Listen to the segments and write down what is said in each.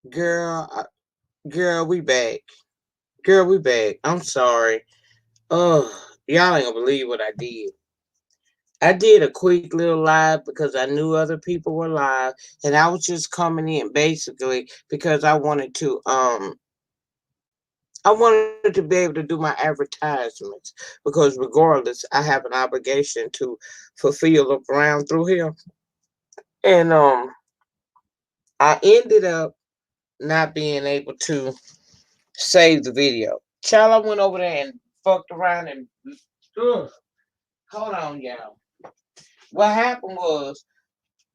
Girl, girl, we back. Girl, we back. I'm sorry. Oh, y'all ain't gonna believe what I did. I did a quick little live because I knew other people were live, and I was just coming in basically because I wanted to be able to do my advertisements because regardless, I have an obligation to fulfill around through here, and I ended up not being able to save the video. Child, I went over there and fucked around and ugh, hold on, y'all. What happened was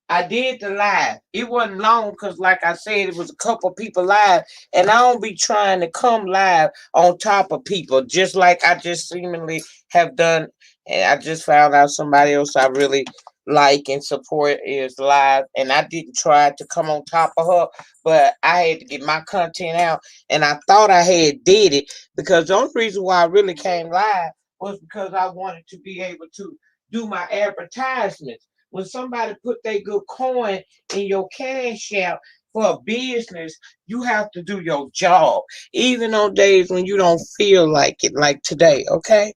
I did the live. It wasn't long because, like I said, it was a couple people live, and I don't be trying to come live on top of people, just like I just seemingly have done. And I just found out somebody else I really like and support is live, and I didn't try to come on top of her, but I had to get my content out, and I thought I had did it because the only reason why I really came live was because I wanted to be able to do my advertisements when somebody put their good coin in your cash app for a business, you have to do your job, even on days when you don't feel like it, like today, okay?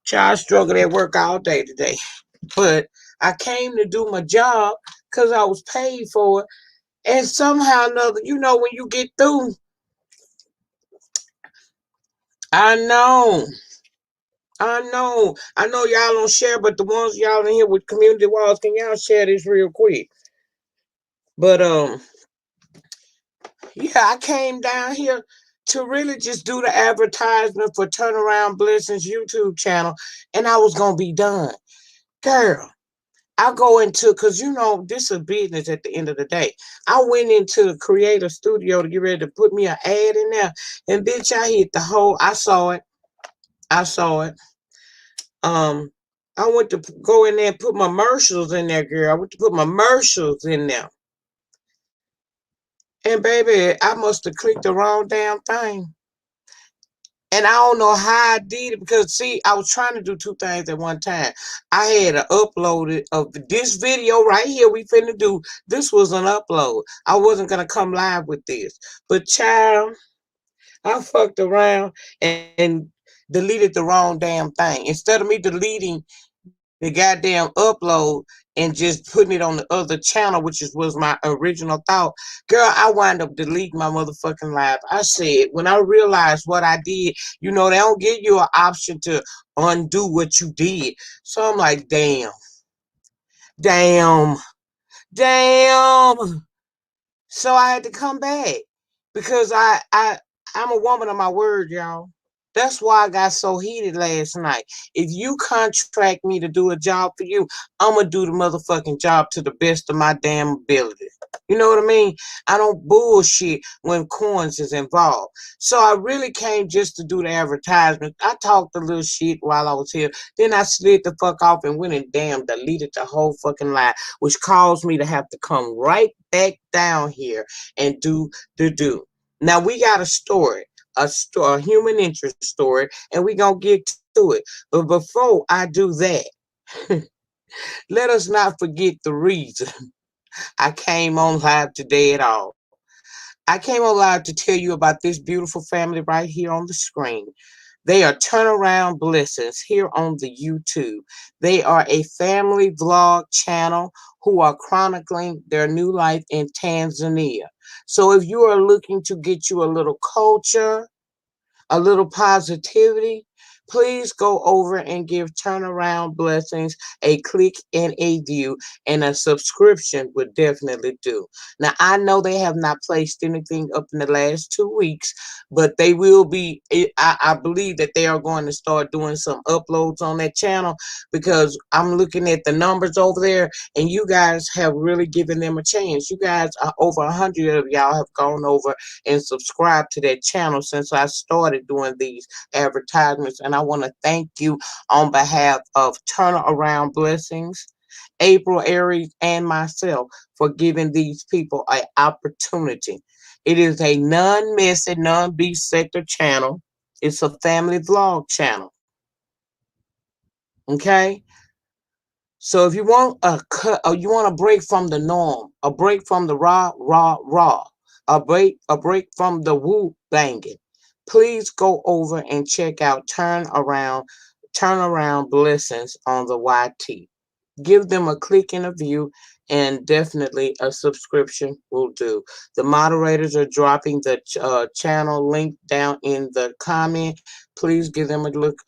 Child struggled at work all day today, but I came to do my job because I was paid for it. And somehow or another, when you get through, I know. I know y'all don't share, but the ones y'all in here with community walls, can y'all share this real quick? But yeah, I came down here to really just do the advertisement for Turnaround Blessings YouTube channel, and I was gonna be done. Girl, I go into because this is business at the end of the day. I went into the creator studio to get ready to put me an ad in there, and bitch, I hit the whole. I saw it. I saw it. Um, I went to go in there and put my commercials in there, girl. I went to put my commercials in there. And baby, I must have clicked the wrong damn thing. And I don't know how I did it because see, I was trying to do two things at one time. I had to upload it of this video right here we finna do. This was an upload. I wasn't gonna come live with this. But child, I fucked around and deleted the wrong damn thing. Instead of me deleting the goddamn upload and just putting it on the other channel, which was my original thought. Girl, I wind up deleting my motherfucking live. I said, when I realized what I did, they don't give you an option to undo what you did. So I'm like, damn, damn. So I had to come back because I'm a woman of my word, y'all. That's why I got so heated last night. If you contract me to do a job for you, I'm gonna do the motherfucking job to the best of my damn ability. You know what I mean? I don't bullshit when coins is involved. So I really came just to do the advertisement. I talked a little shit while I was here. Then I slid the fuck off and went and damn deleted the whole fucking line, which caused me to have to come right back down here and do the do. Now we got a story, a human interest story, and we gonna get to it. But before I do that, let us not forget the reason I came on live today at all. I came on live to tell you about this beautiful family right here on the screen. They are Turnaround Blessings here on the YouTube. They are a family vlog channel who are chronicling their new life in Tanzania. So if you are looking to get you a little culture, a little positivity, please go over and give Turnaround Blessings a click and a view, and a subscription would definitely do. Now, I know they have not placed anything up in the last 2 weeks, but they will be. I believe that they are going to start doing some uploads on that channel because I'm looking at the numbers over there, and you guys have really given them a chance. You guys, are over 100 of y'all have gone over and subscribed to that channel since I started doing these advertisements. And I want to thank you on behalf of Turnaround Blessings, April, Aries, and myself for giving these people an opportunity. It is a non-messy, non-beast sector channel. It's a family vlog channel. Okay? So if you want a cut or you want a break from the norm, a break from the raw, raw, raw, a break from the woo banging. Please go over and check out turnaround blessings on the YT. Give them a click and a view, and definitely a subscription will do. The moderators are dropping the channel link down in the comment. Please give them a look.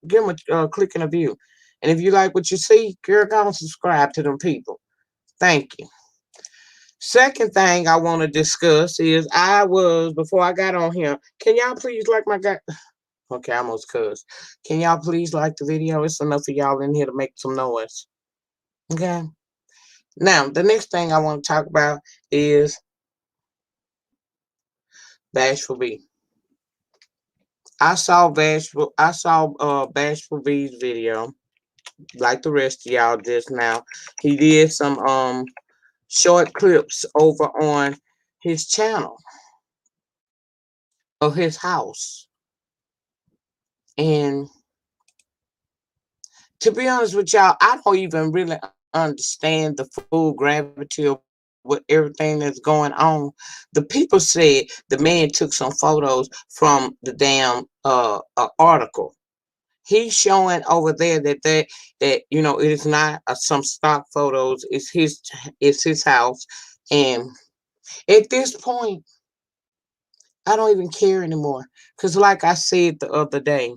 Give them a click and a view. And if you like what you see, girl, go and subscribe to them people. Thank you. Second thing I want to discuss is before I got on here. Can y'all please like my guy? Okay, I almost cussed. Can y'all please like the video? It's enough of y'all in here to make some noise. Okay. Now, the next thing I want to talk about is Bashful B. I saw Bashful B's video, like the rest of y'all just now. He did some short clips over on his channel of his house. And to be honest with y'all, I don't even really understand the full gravity of what everything that's going on. The people said the man took some photos from the damn article. He's showing over there that it is not some stock photos. It's his house, and at this point, I don't even care anymore. Cause like I said the other day,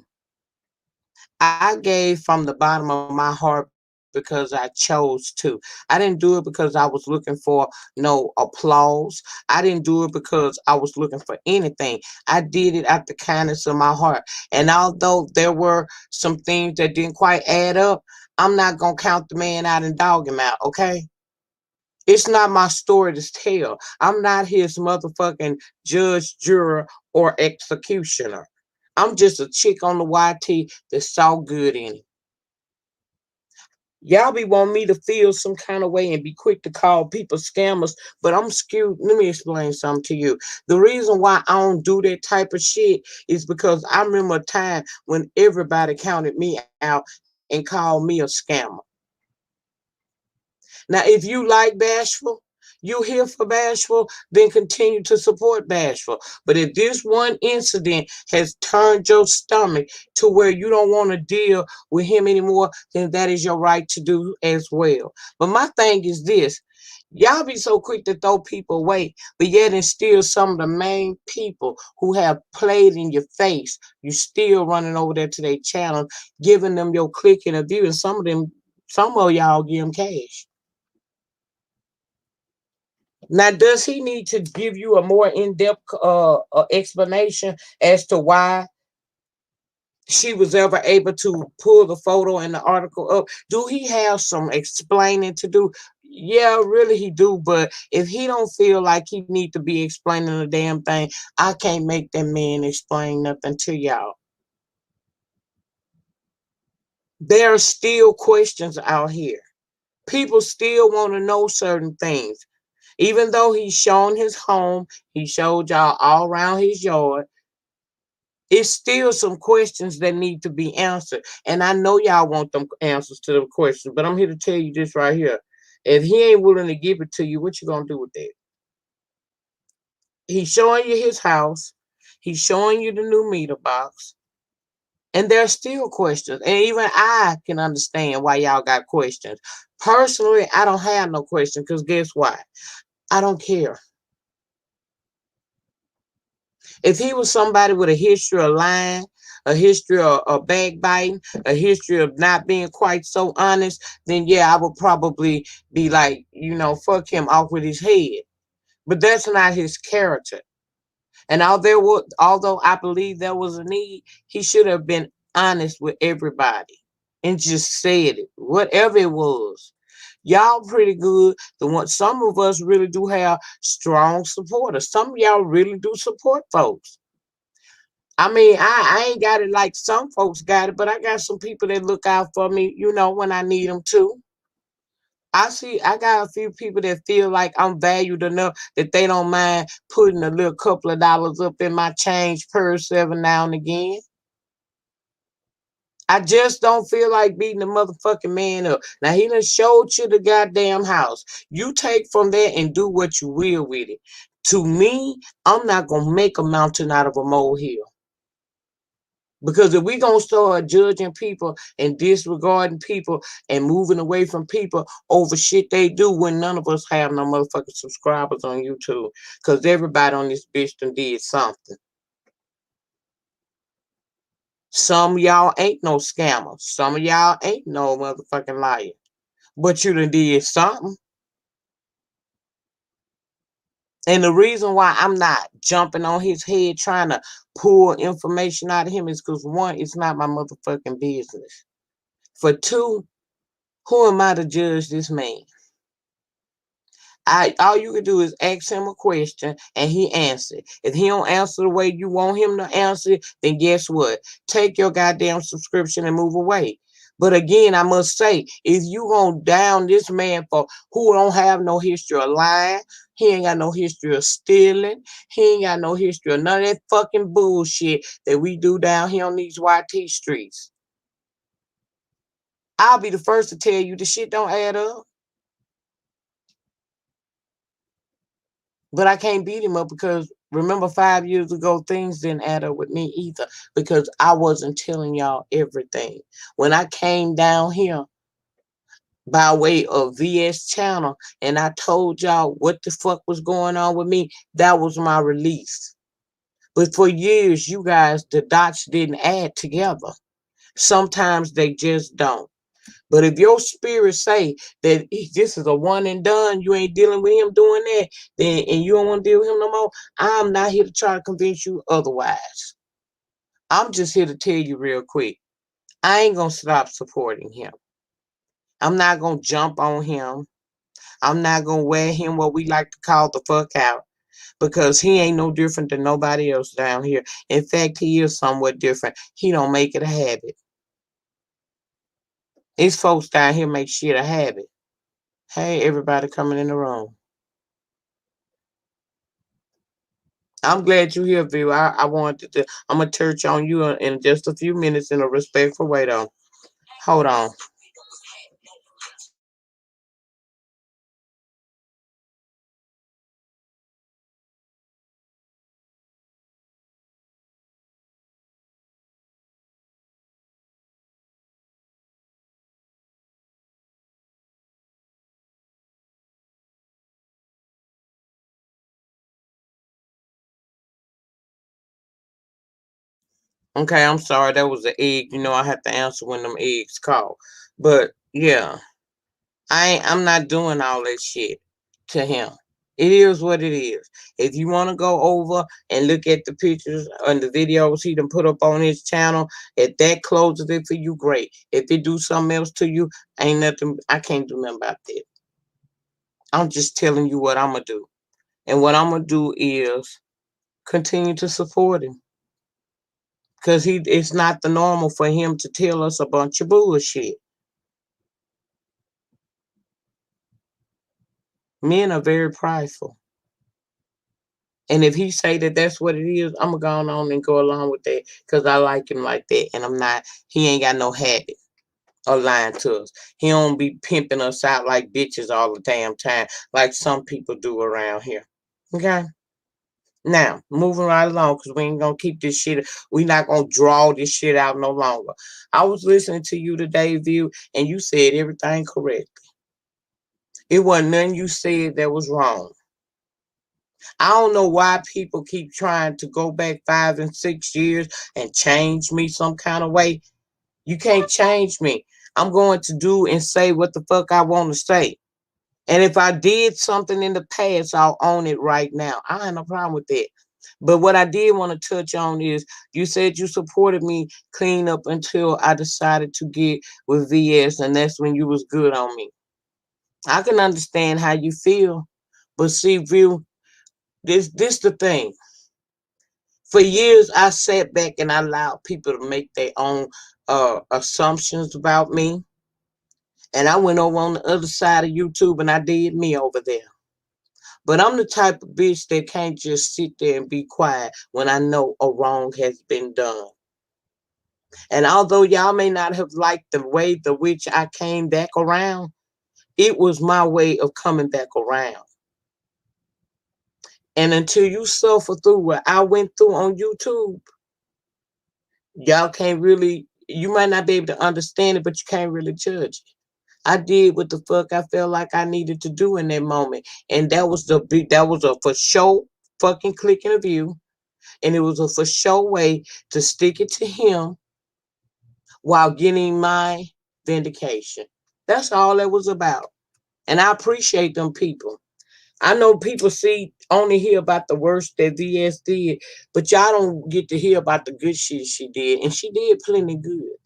I gave from the bottom of my heart because I chose to. I didn't do it because I was looking for no applause. I didn't do it because I was looking for anything. I did it out the kindness of my heart. And although there were some things that didn't quite add up, I'm not gonna count the man out and dog him out, okay? It's not my story to tell. I'm not his motherfucking judge, juror, or executioner. I'm just a chick on the YT that saw good in it. Y'all be wanting me to feel some kind of way and be quick to call people scammers, but I'm skewed. Let me explain something to you. The reason why I don't do that type of shit is because I remember a time when everybody counted me out and called me a scammer. Now, if you like Bashful, you here for Bashful, then continue to support Bashful. But if this one incident has turned your stomach to where you don't want to deal with him anymore, then that is your right to do as well. But my thing is this. Y'all be so quick to throw people away, but yet and still some of the main people who have played in your face, you still running over there to their channel, giving them your click and a view, and some of y'all give them cash. Now, does he need to give you a more in-depth explanation as to why she was ever able to pull the photo and the article up? Do he have some explaining to do? Yeah, really he do. But if he don't feel like he need to be explaining a damn thing, I can't make that man explain nothing to y'all. There are still questions out here. People still want to know certain things. Even though he's shown his home, he showed y'all all around his yard, it's still some questions that need to be answered. And I know y'all want them answers to the questions, but I'm here to tell you this right here. If he ain't willing to give it to you, what you gonna do with that? He's showing you his house. He's showing you the new meter box. And there's still questions. And even I can understand why y'all got questions. Personally, I don't have no question because guess what? I don't care. If he was somebody with a history of lying, a history of backbiting, a history of not being quite so honest, then yeah, I would probably be like, fuck him off with his head. But that's not his character. And although I believe there was a need, he should have been honest with everybody and just said it, whatever it was. Y'all pretty good. Some of us really do have strong supporters. Some of y'all really do support folks. I mean, I ain't got it like some folks got it, but I got some people that look out for me, when I need them to. I got a few people that feel like I'm valued enough that they don't mind putting a little couple of dollars up in my change purse every now and again. I just don't feel like beating the motherfucking man up. Now, he done showed you the goddamn house. You take from there and do what you will with it. To me, I'm not going to make a mountain out of a molehill. Because if we going to start judging people and disregarding people and moving away from people over shit they do when none of us have no motherfucking subscribers on YouTube. Because everybody on this bitch done did something. Some of y'all ain't no scammers. Some of y'all ain't no motherfucking liar. But you done did something. And the reason why I'm not jumping on his head trying to pull information out of him is because, one, it's not my motherfucking business. For two, who am I to judge this man? All you can do is ask him a question and he answer. If he don't answer the way you want him to answer, then guess what? Take your goddamn subscription and move away. But again, I must say, if you gonna down this man for who don't have no history of lying, he ain't got no history of stealing, he ain't got no history of none of that fucking bullshit that we do down here on these YT streets. I'll be the first to tell you the shit don't add up. But I can't beat him up because remember 5 years ago, things didn't add up with me either because I wasn't telling y'all everything. When I came down here by way of VS channel and I told y'all what the fuck was going on with me, that was my release. But for years, you guys, the dots didn't add together. Sometimes they just don't. But if your spirit say that this is a one and done, you ain't dealing with him doing that, then and you don't want to deal with him no more, I'm not here to try to convince you otherwise. I'm just here to tell you real quick. I ain't gonna stop supporting him. I'm not gonna jump on him. I'm not gonna wear him what we like to call the fuck out. Because he ain't no different than nobody else down here. In fact, he is somewhat different. He don't make it a habit. These folks down here make shit a habit. Hey, everybody coming in the room. I'm glad you're here, View. I wanted to. I'm gonna touch on you in just a few minutes in a respectful way, though. Hold on. Okay, I'm sorry. That was an egg. You know, I have to answer when them eggs call. But yeah, I'm not doing all that shit to him. It is what it is. If you want to go over and look at the pictures and the videos he done put up on his channel, if that closes it for you, great. If it do something else to you, ain't nothing. I can't do nothing about that. I'm just telling you what I'm gonna do, and what I'm gonna do is continue to support him because it's not the normal for him to tell us a bunch of bullshit. Men are very prideful. And if he say that that's what it is, I'm gonna go on and go along with that because I like him like that. And I'm not, he ain't got no habit of lying to us. He don't be pimping us out like bitches all the damn time, like some people do around here. Okay? Now, moving right along because we ain't gonna keep this shit, we not gonna draw this shit out no longer. I was listening to you today, View, and you said everything correct. It wasn't nothing you said that was wrong. I don't know why people keep trying to go back 5 and 6 years and change me some kind of way. You can't change me. I'm going to do and say what the fuck I want to say. And if I did something in the past, I'll own it right now. I have no problem with that. But what I did want to touch on is you said you supported me clean up until I decided to get with VS, and that's when you was good on me. I can understand how you feel, but see, View, this the thing. For years, I sat back and I allowed people to make their own assumptions about me. And I went over on the other side of YouTube and I did me over there. But I'm the type of bitch that can't just sit there and be quiet when I know a wrong has been done. And although y'all may not have liked the way the which I came back around, it was my way of coming back around. And until you suffer through what I went through on YouTube, y'all can't really, you might not be able to understand it, but you can't really judge it. I did what the fuck I felt like I needed to do in that moment. And that was a for sure fucking clicking a view. And it was a for sure way to stick it to him while getting my vindication. That's all that was about. And I appreciate them people. I know people only hear about the worst that VS did, but y'all don't get to hear about the good shit she did. And she did plenty good.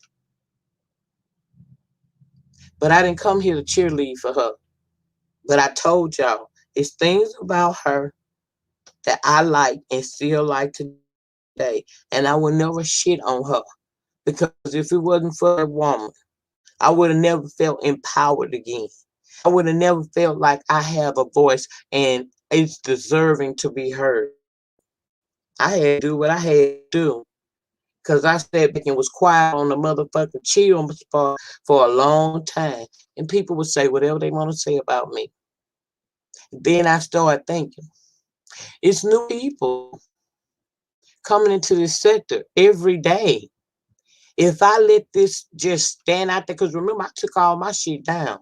But I didn't come here to cheerlead for her. But I told y'all, it's things about her that I like and still like today. And I would never shit on her. Because if it wasn't for that woman, I would have never felt empowered again. I would have never felt like I have a voice and it's deserving to be heard. I had to do what I had to do. Because I sat back and was quiet on the motherfucking chill spot for a long time. And people would say whatever they want to say about me. Then I started thinking, it's new people coming into this sector every day. If I let this just stand out there, because remember, I took all my shit down.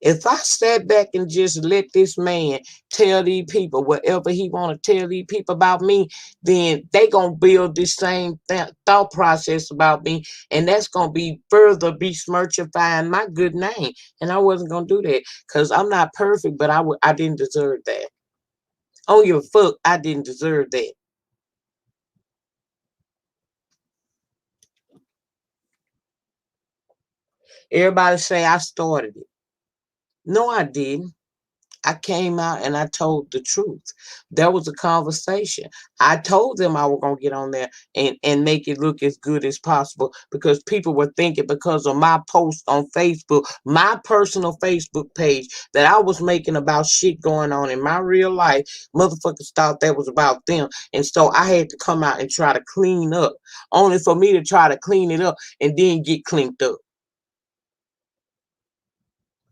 If I sat back and just let this man tell these people whatever he want to tell these people about me, then they going to build this same thought process about me. And that's going to be further besmirchifying my good name. And I wasn't going to do that because I'm not perfect, but I didn't deserve that. On your fuck, I didn't deserve that. Everybody say I started it. No, I didn't. I came out and I told the truth. There was a conversation. I told them I was going to get on there and make it look as good as possible because people were thinking because of my post on Facebook, my personal Facebook page that I was making about shit going on in my real life. Motherfuckers thought that was about them. And so I had to come out and try to clean up, only for me to try to clean it up and then get cleaned up.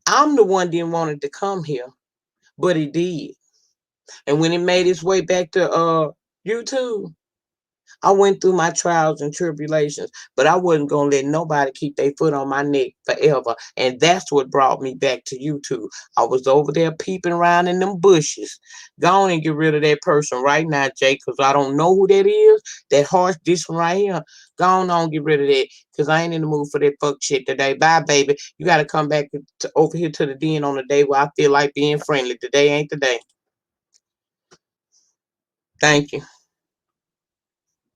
I'm the one didn't want it to come here, but it did. And when it made its way back to YouTube, I went through my trials and tribulations, but I wasn't gonna let nobody keep their foot on my neck forever. And that's what brought me back to YouTube. I was over there peeping around in them bushes. Go on and get rid of that person right now, Jake, because I don't know who that is. That harsh, this one right here. Go on, get rid of that, because I ain't in the mood for that fuck shit today. Bye, baby. You gotta come back over here to the den on the day where I feel like being friendly. Today ain't the day. Thank you.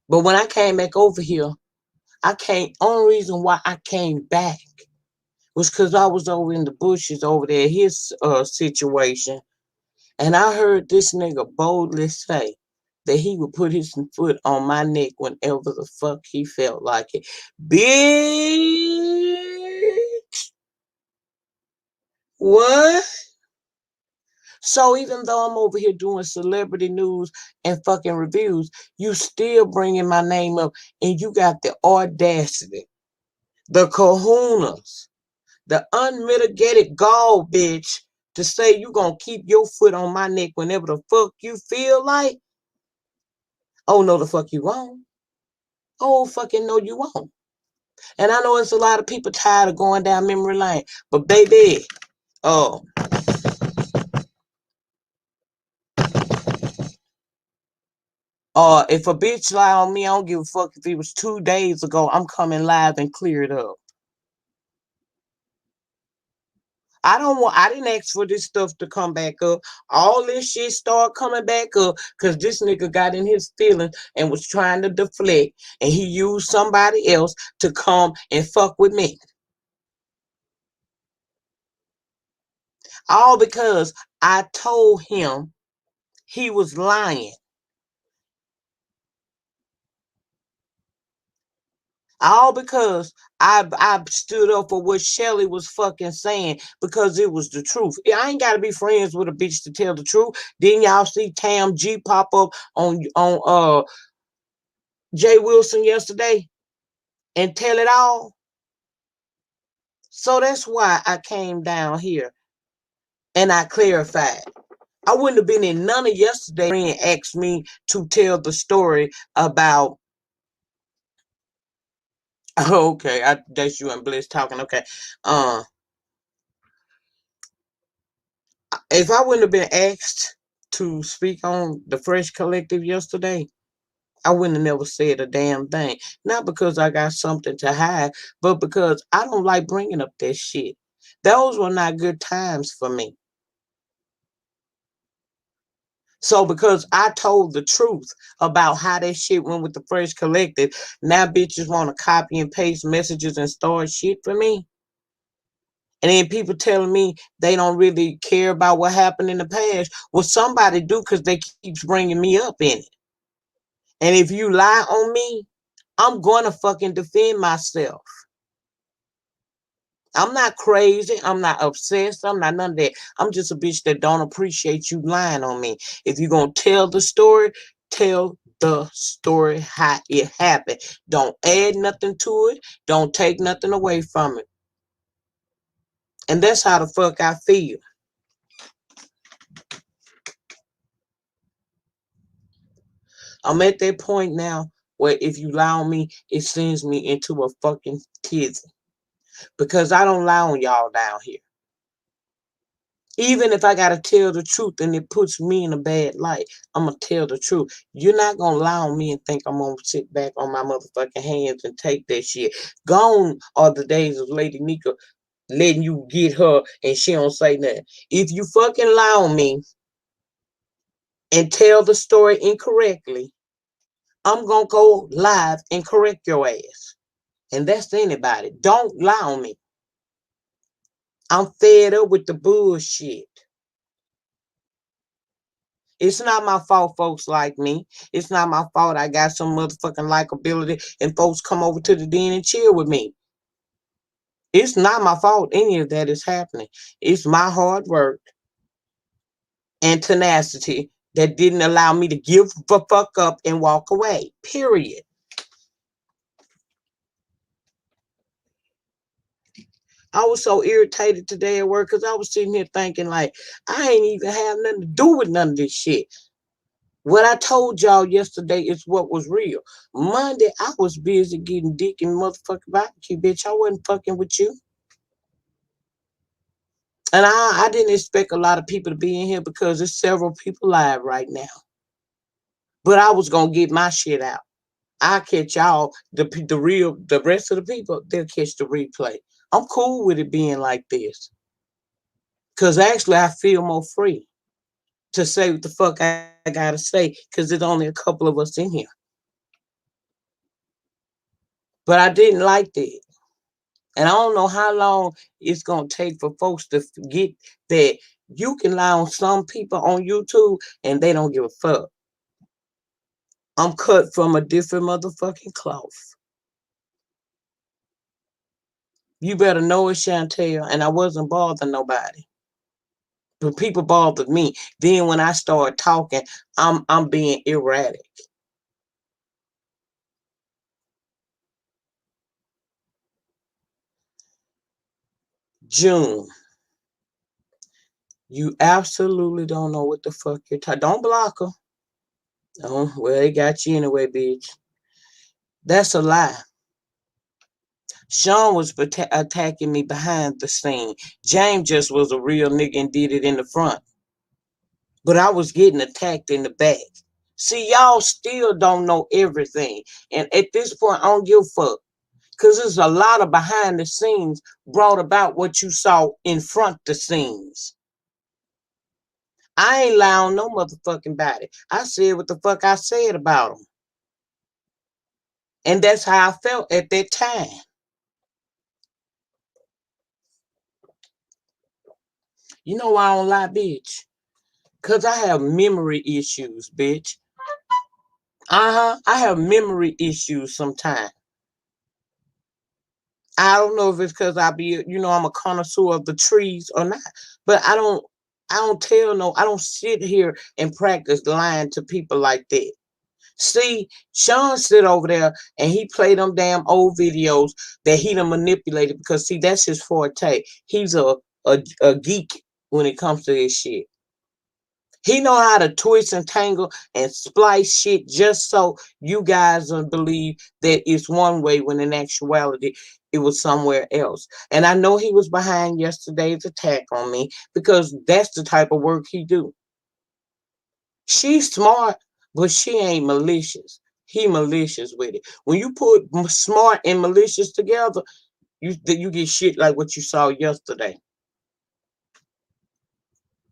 But when I came back over here, only reason why I came back was because I was over in the bushes over there, his situation. And I heard this nigga boldly say that he would put his foot on my neck whenever the fuck he felt like it. Bitch! What? So even though I'm over here doing celebrity news and fucking reviews, you still bringing my name up and you got the audacity, the kahunas, the unmitigated gall, bitch, to say you gonna keep your foot on my neck whenever the fuck you feel like. Oh, no, the fuck you won't. Oh, fucking no, you won't. And I know it's a lot of people tired of going down memory lane, but baby, oh, if a bitch lie on me, I don't give a fuck if it was 2 days ago. I'm coming live and clear it up. I didn't ask for this stuff to come back up. All this shit started coming back up because this nigga got in his feelings and was trying to deflect, and he used somebody else to come and fuck with me. All because I told him he was lying. All because I stood up for what Shelly was fucking saying because it was the truth. I ain't gotta be friends with a bitch to tell the truth. Didn't y'all see Tam G pop up on Jay Wilson yesterday and tell it all? So that's why I came down here and I clarified. I wouldn't have been in none of yesterday. Friend asked me to tell the story about. Oh, okay, that's you and Bliss talking. Okay, uh, if I wouldn't have been asked to speak on the Fresh Collective yesterday, I wouldn't have never said a damn thing. Not because I got something to hide, but because I don't like bringing up that shit. Those were not good times for me. So because I told the truth about how that shit went with the Fresh Collective, now bitches want to copy and paste messages and start shit for me. And then people telling me they don't really care about what happened in the past. Well, somebody do, because they keeps bringing me up in it. And if you lie on me, I'm going to fucking defend myself. I'm not crazy. I'm not obsessed. I'm not none of that. I'm just a bitch that don't appreciate you lying on me. If you're going to tell the story, tell the story how it happened. Don't add nothing to it. Don't take nothing away from it. And that's how the fuck I feel. I'm at that point now where if you lie on me, it sends me into a fucking tizzy. Because I don't lie on y'all down here. Even if I gotta tell the truth and it puts me in a bad light, I'm gonna tell the truth. You're not gonna lie on me and think I'm gonna sit back on my motherfucking hands and take that shit. Gone are the days of Lady Nyca letting you get her and she don't say nothing. If you fucking lie on me and tell the story incorrectly, I'm gonna go live and correct your ass. And that's anybody. Don't lie on me. I'm fed up with the bullshit. It's not my fault folks like me. It's not my fault I got some motherfucking likability and folks come over to the den and chill with me. It's not my fault any of that is happening. It's my hard work and tenacity that didn't allow me to give the fuck up and walk away. Period. I was so irritated today at work because I was sitting here thinking like I ain't even have nothing to do with none of this shit. What I told y'all yesterday is what was real. Monday, I was busy getting dick in motherfucking barbecue, bitch. I wasn't fucking with you. And I didn't expect a lot of people to be in here because there's several people live right now. But I was going to get my shit out. I catch y'all, the rest of the people, they'll catch the replay. I'm cool with it being like this. Because actually, I feel more free to say what the fuck I got to say because there's only a couple of us in here. But I didn't like that. And I don't know how long it's going to take for folks to get that you can lie on some people on YouTube and they don't give a fuck. I'm cut from a different motherfucking cloth. You better know it, Chantel. And I wasn't bothering nobody. But people bothered me. Then when I start talking, I'm being erratic. June. You absolutely don't know what the fuck you're talking. Don't block her. Oh, well, they got you anyway, bitch. That's a lie. Sean was attacking me behind the scene. James just was a real nigga and did it in the front. But I was getting attacked in the back. See, y'all still don't know everything. And at this point, I don't give a fuck. Because there's a lot of behind the scenes brought about what you saw in front the scenes. I ain't lying on no motherfucking body. I said what the fuck I said about them. And that's how I felt at that time. You know why I don't lie, bitch? Because I have memory issues, bitch. I have memory issues sometimes. I don't know if it's because I'm a connoisseur of the trees or not. But I don't sit here and practice lying to people like that. See, Sean sit over there and he played them damn old videos that he done manipulated because see, that's his forte. He's a geek when it comes to this shit. He know how to twist and tangle and splice shit just so you guys don't believe that it's one way when in actuality it was somewhere else. And I know he was behind yesterday's attack on me because that's the type of work he do. She's smart, but she ain't malicious. He malicious with it. When you put smart and malicious together, you get shit like what you saw yesterday.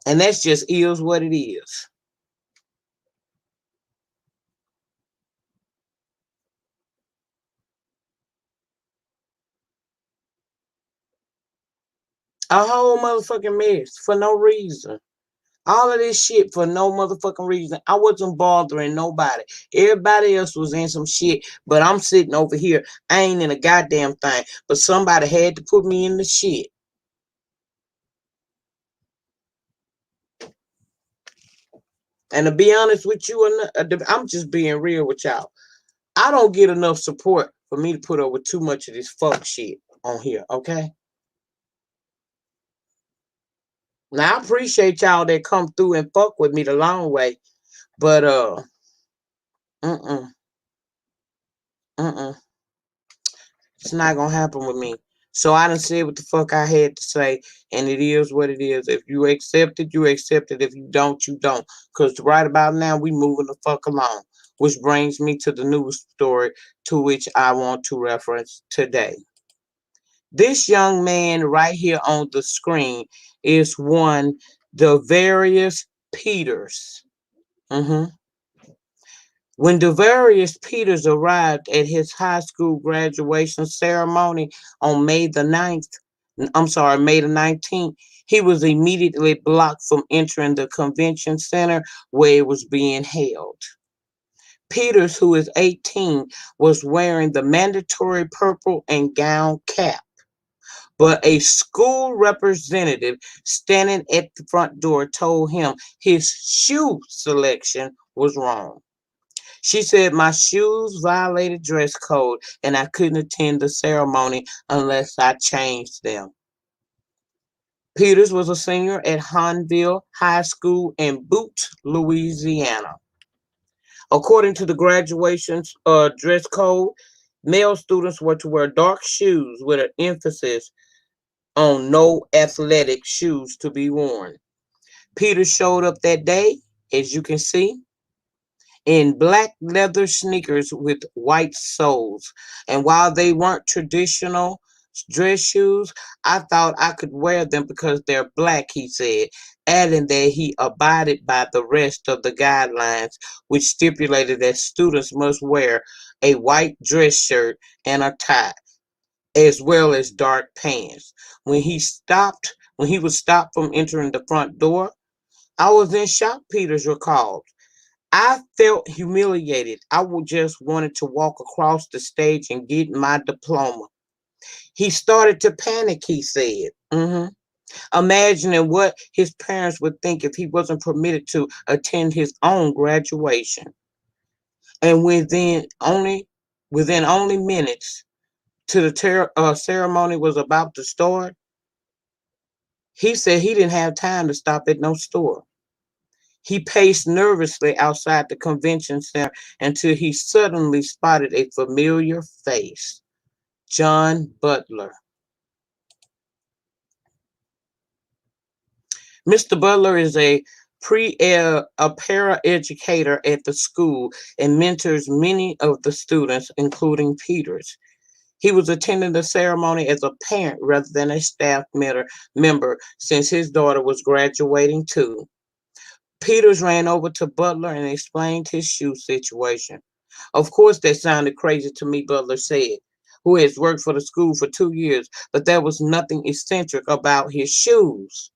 And that's just is what it is. A whole motherfucking mess for no reason. All of this shit for no motherfucking reason. I wasn't bothering nobody. Everybody else was in some shit, but I'm sitting over here. I ain't in a goddamn thing. But somebody had to put me in the shit. And to be honest with you, I'm just being real with y'all. I don't get enough support for me to put up with too much of this fuck shit on here, okay? Now I appreciate y'all that come through and fuck with me the long way, but mm-mm, mm-mm. It's not gonna happen with me. So I done said what the fuck I had to say, and it is what it is. If you accept it, you accept it. If you don't, you don't. Because right about now, we moving the fuck along. Which brings me to the news story to which I want to reference today. This young man right here on the screen is one, the various Peters. Mm-hmm. When Devarius Peters arrived at his high school graduation ceremony on May the 19th, he was immediately blocked from entering the convention center where it was being held. Peters, who is 18, was wearing the mandatory purple and gown cap, but a school representative standing at the front door told him his shoe selection was wrong. She said my shoes violated dress code and I couldn't attend the ceremony unless I changed them. Peters was a senior at Hanville High School in Butte, Louisiana. According to the graduation dress code, male students were to wear dark shoes with an emphasis on no athletic shoes to be worn. Peters showed up that day, as you can see, in black leather sneakers with white soles. And while they weren't traditional dress shoes, I thought I could wear them because they're black, he said, adding that he abided by the rest of the guidelines, which stipulated that students must wear a white dress shirt and a tie, as well as dark pants. When he was stopped from entering the front door, I was in shock, Peters recalled. I felt humiliated. I would just wanted to walk across the stage and get my diploma. He started to panic, he said. Imagining what his parents would think if he wasn't permitted to attend his own graduation. And within only minutes to the ceremony was about to start, he said he didn't have time to stop at no store. He paced nervously outside the convention center until he suddenly spotted a familiar face. John Butler. Mr. Butler is a para-educator at the school and mentors many of the students, including Peters. He was attending the ceremony as a parent rather than a staff member since his daughter was graduating too. Peters ran over to Butler and explained his shoe situation. Of course, that sounded crazy to me, Butler said, who has worked for the school for 2 years, but there was nothing eccentric about his shoes.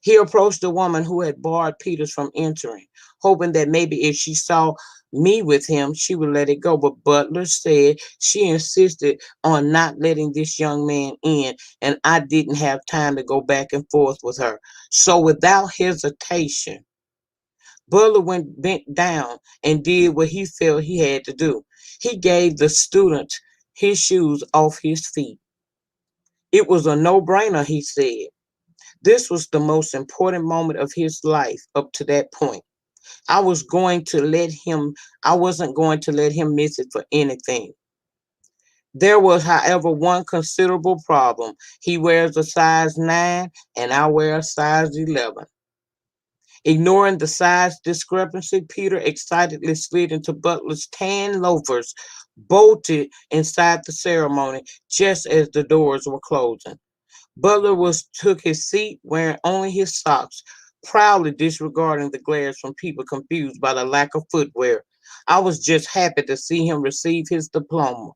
He approached the woman who had barred Peters from entering, hoping that maybe if she saw me with him, she would let it go. But Butler said she insisted on not letting this young man in, and I didn't have time to go back and forth with her. So without hesitation, Butler bent down and did what he felt he had to do. He gave the student his shoes off his feet. It was a no-brainer, he said. This was the most important moment of his life up to that point. I was going to let him, I wasn't going to let him miss it for anything. There was, however, one considerable problem. He wears a size 9 and I wear a size 11. Ignoring the size discrepancy, Peter excitedly slid into Butler's tan loafers, bolted inside the ceremony just as the doors were closing. Butler took his seat wearing only his socks, proudly disregarding the glares from people confused by the lack of footwear. I was just happy to see him receive his diploma.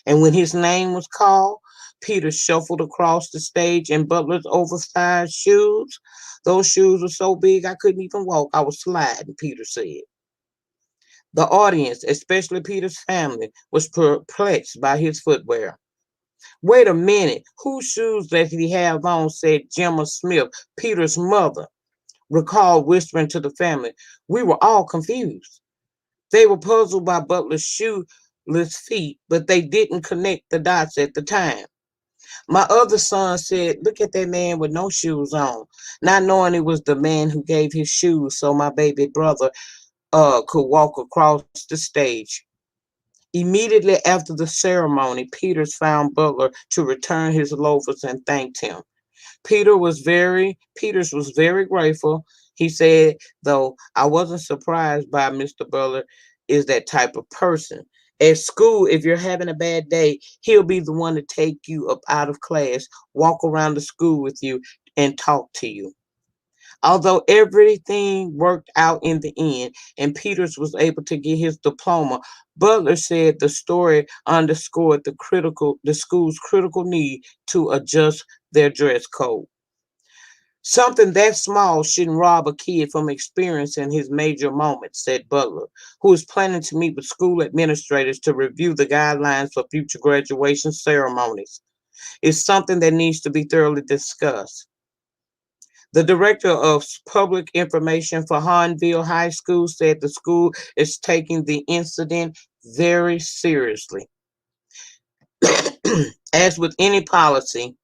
And when his name was called, Peter shuffled across the stage in Butler's oversized shoes. Those shoes were so big I couldn't even walk. I was sliding, Peter said. The audience, especially Peter's family, was perplexed by his footwear. Wait a minute, whose shoes does he have on? Said Gemma Smith, Peter's mother, recalled whispering to the family. We were all confused. They were puzzled by Butler's shoeless feet, but they didn't connect the dots at the time. My other son said, look at that man with no shoes on, not knowing it was the man who gave his shoes so my baby brother could walk across the stage. Immediately after the ceremony, Peters found Butler to return his loafers and thanked him. Peters was very grateful. He said, though, I wasn't surprised by Mr. Butler is that type of person. At school, if you're having a bad day, he'll be the one to take you up out of class, walk around the school with you, and talk to you. Although everything worked out in the end and Peters was able to get his diploma, Butler said the story underscored the school's critical need to adjust their dress code. Something that small shouldn't rob a kid from experiencing his major moments, said Butler, who is planning to meet with school administrators to review the guidelines for future graduation ceremonies. It's something that needs to be thoroughly discussed. The director of public information for Hahnville High School said the school is taking the incident very seriously. As with any policy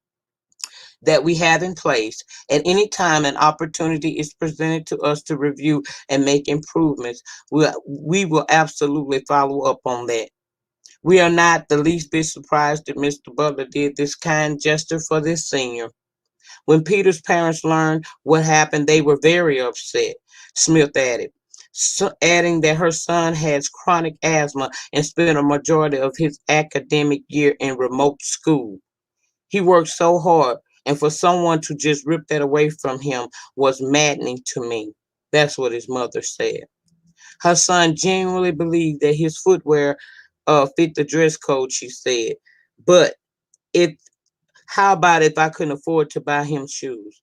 that we have in place, at any time an opportunity is presented to us to review and make improvements, we will absolutely follow up on that. We are not the least bit surprised that Mr. Butler did this kind gesture for this senior. When Peter's parents learned what happened, they were very upset, Smith added, adding that her son has chronic asthma and spent a majority of his academic year in remote school. He worked so hard, and for someone to just rip that away from him was maddening to me. That's what his mother said. Her son genuinely believed that his footwear fit the dress code, she said. But if how about if I couldn't afford to buy him shoes?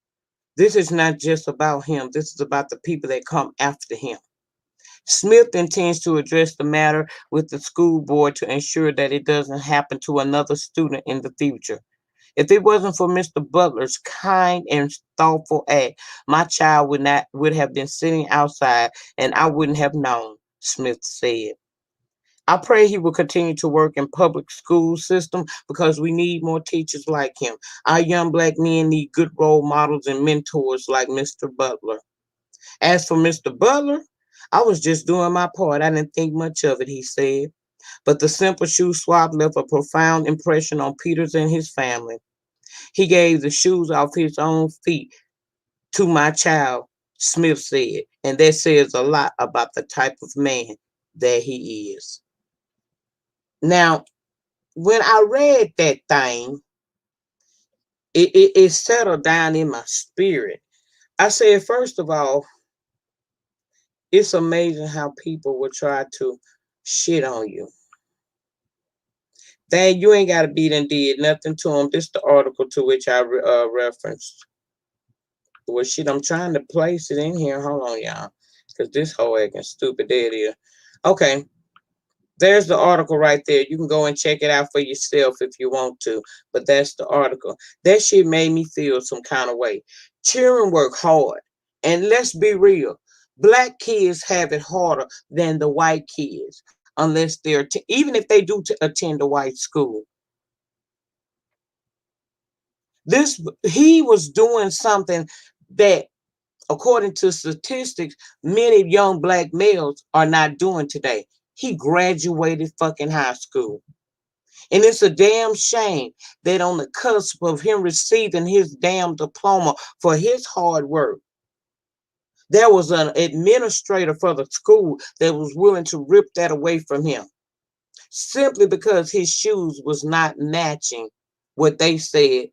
This is not just about him. This is about the people that come after him. Smith intends to address the matter with the school board to ensure that it doesn't happen to another student in the future. If it wasn't for Mr. Butler's kind and thoughtful act, my child would have been sitting outside and I wouldn't have known, Smith said. I pray he will continue to work in public school system because we need more teachers like him. Our young black men need good role models and mentors like Mr. Butler. As for Mr. Butler, I was just doing my part. I didn't think much of it, he said. But the simple shoe swap left a profound impression on Peters and his family. He gave the shoes off his own feet to my child, Smith said, and that says a lot about the type of man that he is. Now, when I read that thing, it settled down in my spirit. I said, first of all, it's amazing how people will try to shit on you. Dang, you ain't got to be done did nothing to them. This is the article to which I referenced. Well, shit, I'm trying to place it in here. Hold on, y'all. Because this whole acting stupid. There it is. Okay. There's the article right there. You can go and check it out for yourself if you want to. But that's the article. That shit made me feel some kind of way. Children work hard. And let's be real. Black kids have it harder than the white kids. Unless even if they do attend a white school. He was doing something that, according to statistics, many young black males are not doing today. He graduated fucking high school. And it's a damn shame that on the cusp of him receiving his damn diploma for his hard work, there was an administrator for the school that was willing to rip that away from him simply because his shoes was not matching what they said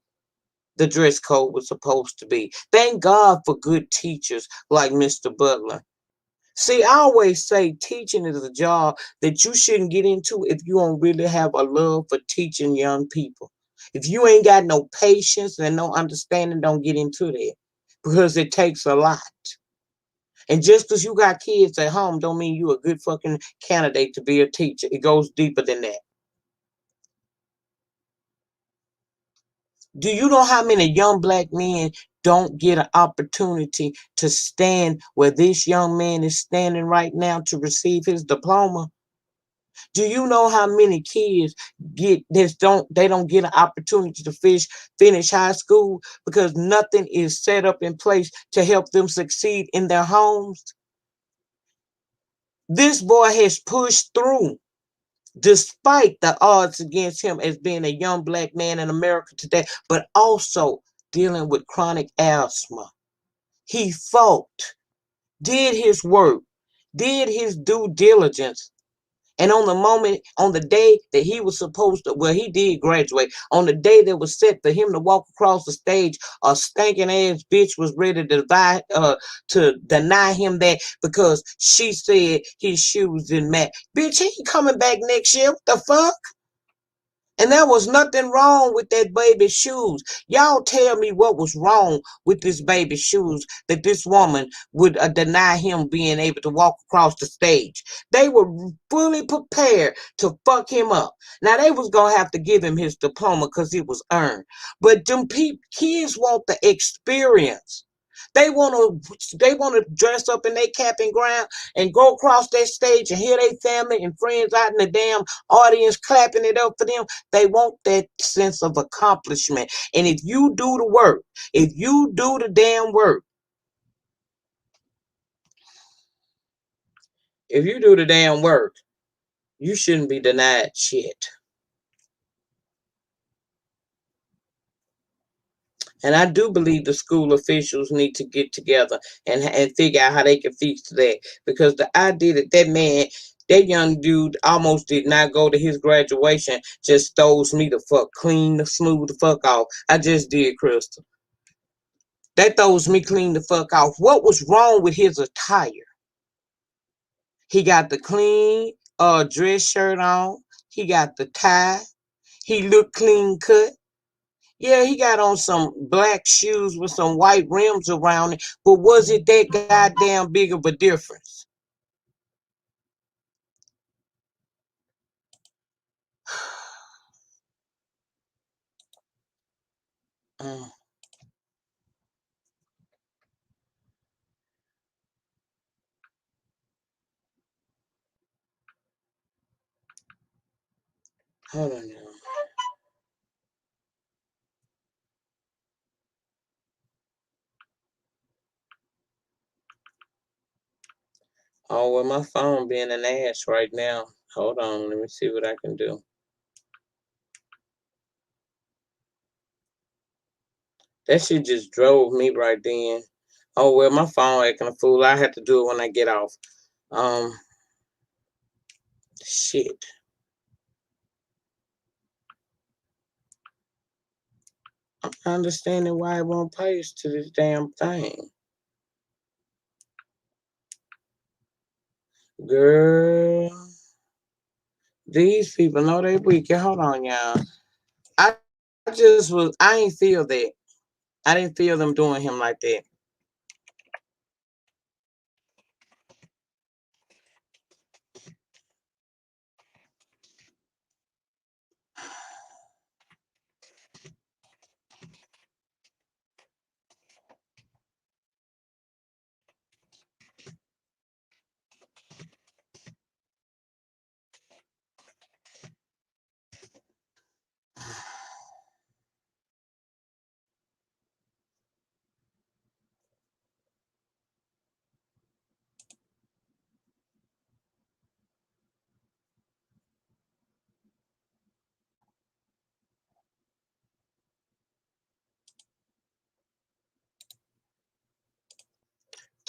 the dress code was supposed to be. Thank God for good teachers like Mr. Butler. See, I always say teaching is a job that you shouldn't get into if you don't really have a love for teaching young people. If you ain't got no patience and no understanding, don't get into that because it takes a lot. And just because you got kids at home don't mean you a good fucking candidate to be a teacher. It goes deeper than that. Do you know how many young black men don't get an opportunity to stand where this young man is standing right now to receive his diploma? Do you know how many kids get this don't get an opportunity to finish high school because nothing is set up in place to help them succeed in their homes? This boy has pushed through despite the odds against him as being a young black man in America today, but also dealing with chronic asthma. He fought, did his work, did his due diligence. And on the day that he was supposed to, well, he did graduate. On the day that was set for him to walk across the stage, a stinking ass bitch was ready to deny him that because she said his shoes didn't match. Bitch, he ain't coming back next year. What the fuck? And there was nothing wrong with that baby's shoes. Y'all tell me what was wrong with this baby's shoes that this woman would deny him being able to walk across the stage. They were fully prepared to fuck him up. Now, they was going to have to give him his diploma because it was earned. But them kids want the experience. They want to dress up in their cap and gown and go across that stage and hear their family and friends out in the damn audience clapping it up for them. They want that sense of accomplishment. And if you do the work, if you do the damn work, if you do the damn work, you shouldn't be denied shit. And I do believe the school officials need to get together and figure out how they can fix that. Because the idea that that young dude almost did not go to his graduation just throws me the fuck clean, smooth the fuck off. I just did, Crystal. That throws me clean the fuck off. What was wrong with his attire? He got the clean dress shirt on. He got the tie. He looked clean cut. Yeah, he got on some black shoes with some white rims around it, but was it that goddamn big of a difference? Mm, hold on now. Oh, well, my phone being an ass right now. Hold on, let me see what I can do. That shit just drove me right then. Oh, well, my phone acting a fool. I have to do it when I get off. Um, shit. I'm not understanding why it won't paste to this damn thing. Girl, these people know they weak. Hold on, y'all. I I ain't feel that. I didn't feel them doing him like that.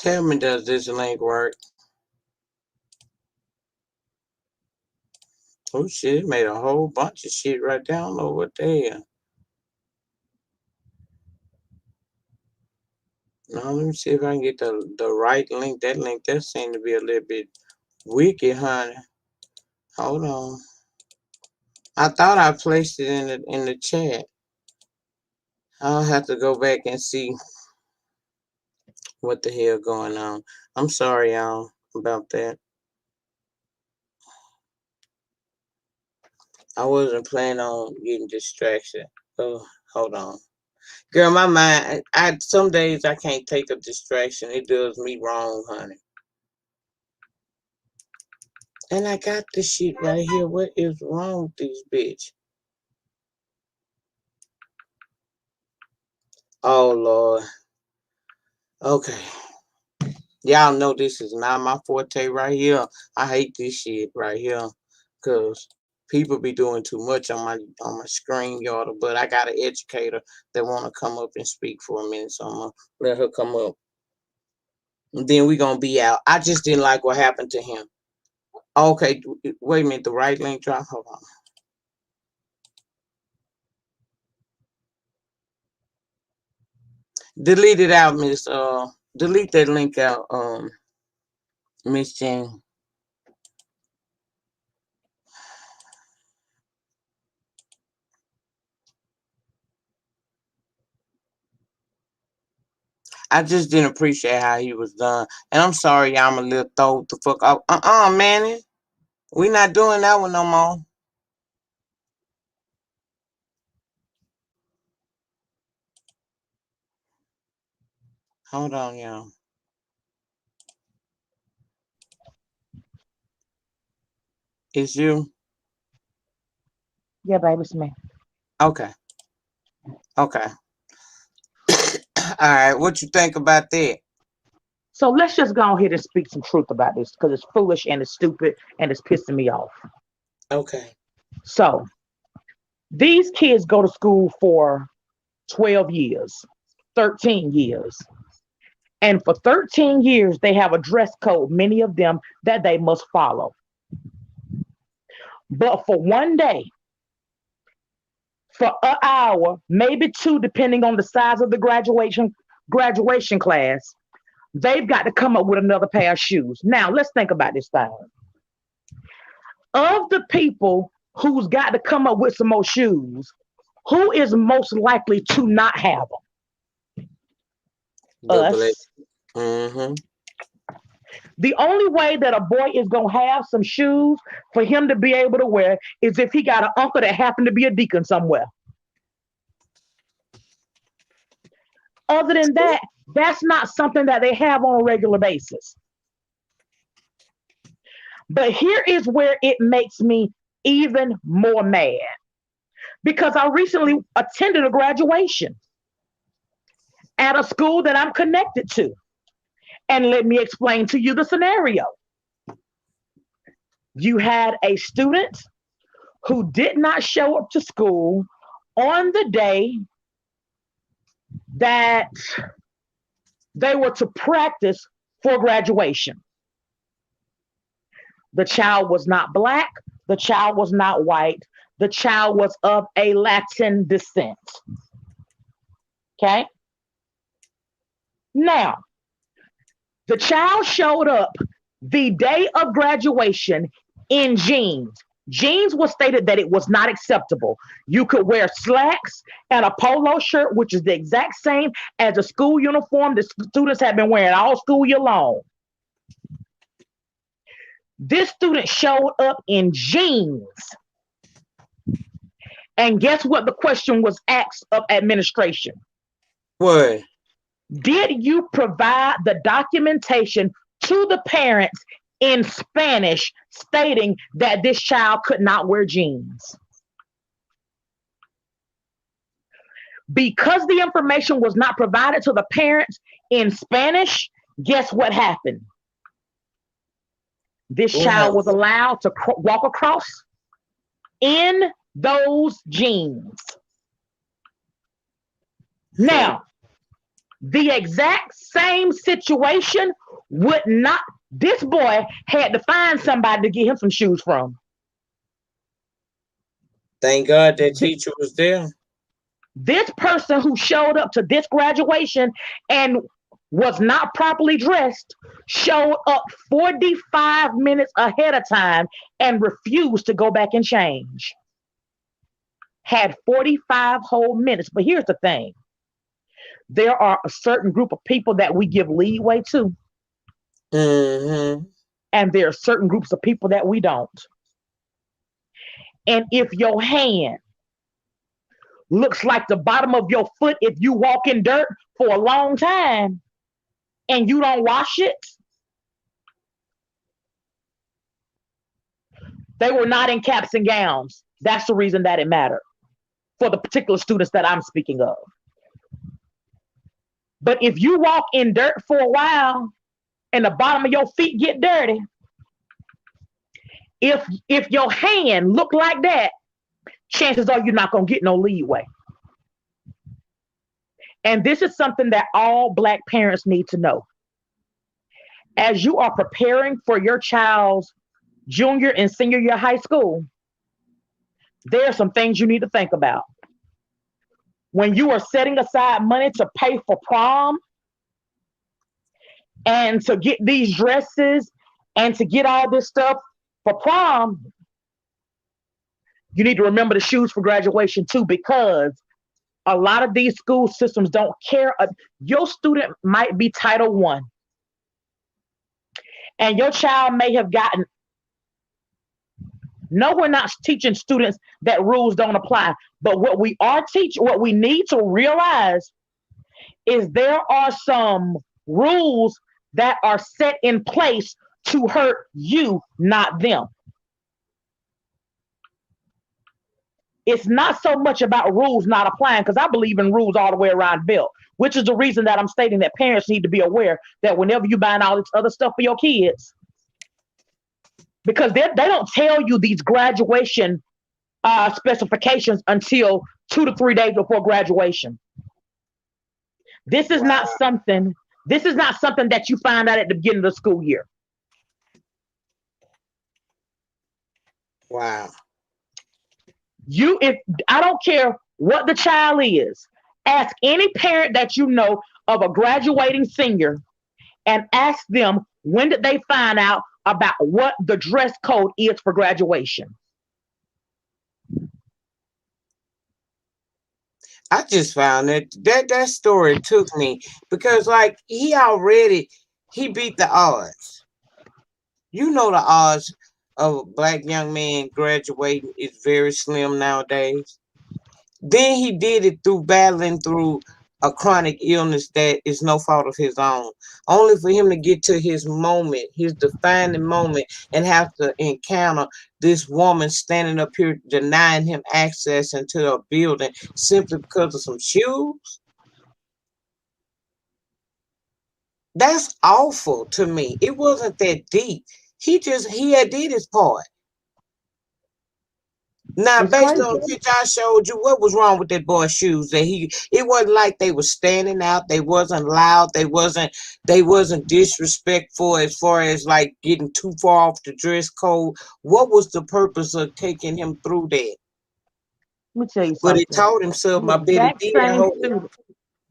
Tell me, does this link work? Oh shit, it made a whole bunch of shit right there. I don't know what the hell. Now let me see if I can get the right link. That link that seemed to be a little bit wicked, honey. Hold on. I thought I placed it in the chat. I'll have to go back and see what the hell going on. I'm sorry, y'all, about that. I wasn't planning on getting distracted. Oh, hold on. Girl, my mind, some days I can't take a distraction. It does me wrong, honey. And I got this shit right here. What is wrong with this bitch? Oh, Lord. Okay. Y'all know this is not my forte right here. I hate this shit right here. Because people be doing too much on my screen, y'all. But I got an educator that want to come up and speak for a minute. So I'm going to let her come up. And then we going to be out. I just didn't like what happened to him. Okay, wait a minute. The right link drop. Hold on. Delete it out, Miss. Delete that link out, Miss Jane. I just didn't appreciate how he was done. And I'm sorry, y'all, I'm a little throw the fuck up. Man. We not doing that one no more. Hold on, y'all. It's you? Yeah, baby, it's me. Okay. Okay. Alright, what you think about that? So let's just go ahead and speak some truth about this because it's foolish and it's stupid and it's pissing me off. Okay. So these kids go to school for 12 years, 13 years. And for 13 years, they have a dress code, many of them, that they must follow. But for one day, for an hour, maybe two, depending on the size of the graduation class, they've got to come up with another pair of shoes. Now, let's think about this thing. Of the people who's got to come up with some more shoes, who is most likely to not have them? Double Us. it. Mm-hmm. The only way that a boy is going to have some shoes for him to be able to wear is if he got an uncle that happened to be a deacon somewhere. Other than that, that's not something that they have on a regular basis. But here is where it makes me even more mad because I recently attended a graduation at a school that I'm connected to. And let me explain to you the scenario. You had a student who did not show up to school on the day that they were to practice for graduation. The child was not black, the child was not white, the child was of a Latin descent. Okay? Now, the child showed up the day of graduation in jeans. Jeans was stated that it was not acceptable. You could wear slacks and a polo shirt, which is the exact same as a school uniform the students have been wearing all school year long. This student showed up in jeans. And guess what the question was asked of administration? What? Did you provide the documentation to the parents in Spanish stating that this child could not wear jeans? Because the information was not provided to the parents in Spanish, guess what happened? This What child was happened? allowed to walk across in those jeans. Hmm. Now, The exact same situation would not, this boy had to find somebody to get him some shoes from. Thank God that teacher was there. This person who showed up to this graduation and was not properly dressed showed up 45 minutes ahead of time and refused to go back and change. Had 45 whole minutes. But here's the thing, there are a certain group of people that we give leeway to, Mm-hmm. and there are certain groups of people that we don't. And if your hand looks like the bottom of your foot if you walk in dirt for a long time and you don't wash it, they were not in caps and gowns. That's the reason that it mattered for the particular students that I'm speaking of. But if you walk in dirt for a while and the bottom of your feet get dirty, if your hand look like that, chances are you're not going to get no leeway. And this is something that all Black parents need to know. As you are preparing for your child's junior and senior year high school, there are some things you need to think about. When you are setting aside money to pay for prom and to get these dresses and to get all this stuff for prom, you need to remember the shoes for graduation too, because a lot of these school systems don't care. Your student might be Title One, and your child may have gotten. No, we're not teaching students that rules don't apply. But what we are teaching, what we need to realize is there are some rules that are set in place to hurt you, not them. It's not so much about rules not applying, because I believe in rules all the way around built, which is the reason that I'm stating that parents need to be aware that whenever you're buying all this other stuff for your kids, because they don't tell you these graduation specifications until 2 to 3 days before graduation. This is not something. This is not something that you find out at the beginning of the school year. Wow. If I don't care what the child is, ask any parent that you know of a graduating senior and ask them when did they find out about what the dress code is for graduation. I just found that story took me, because like he beat the odds. You know, the odds of a Black young man graduating is very slim nowadays. Then he did it through battling through a chronic illness that is no fault of his own, only for him to get to his moment, his defining moment, and have to encounter this woman standing up here denying him access into a building simply because of some shoes. That's awful to me. It wasn't that deep. He had did his part. Now, It's based crazy. on the picture I showed you, what was wrong with that boy's shoes? It wasn't like they were standing out. They wasn't loud. They wasn't disrespectful as far as like getting too far off the dress code. What was the purpose of taking him through that? Let me tell you But it something. told him something. The I bet it exact did. I same hope. student,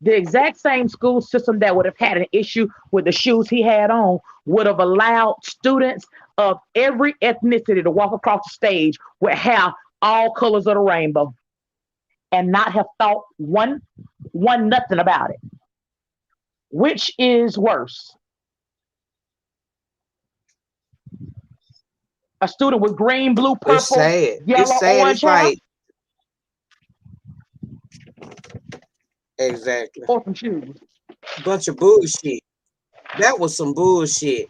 the exact same school system that would have had an issue with the shoes he had on would have allowed students of every ethnicity to walk across the stage with hair all colors of the rainbow and not have thought one nothing about it. Which is worse? A student with green, blue, It's purple, sad. It's yellow, sad. orange It's hair, like exactly or some shoes? bunch of bullshit. That was some bullshit.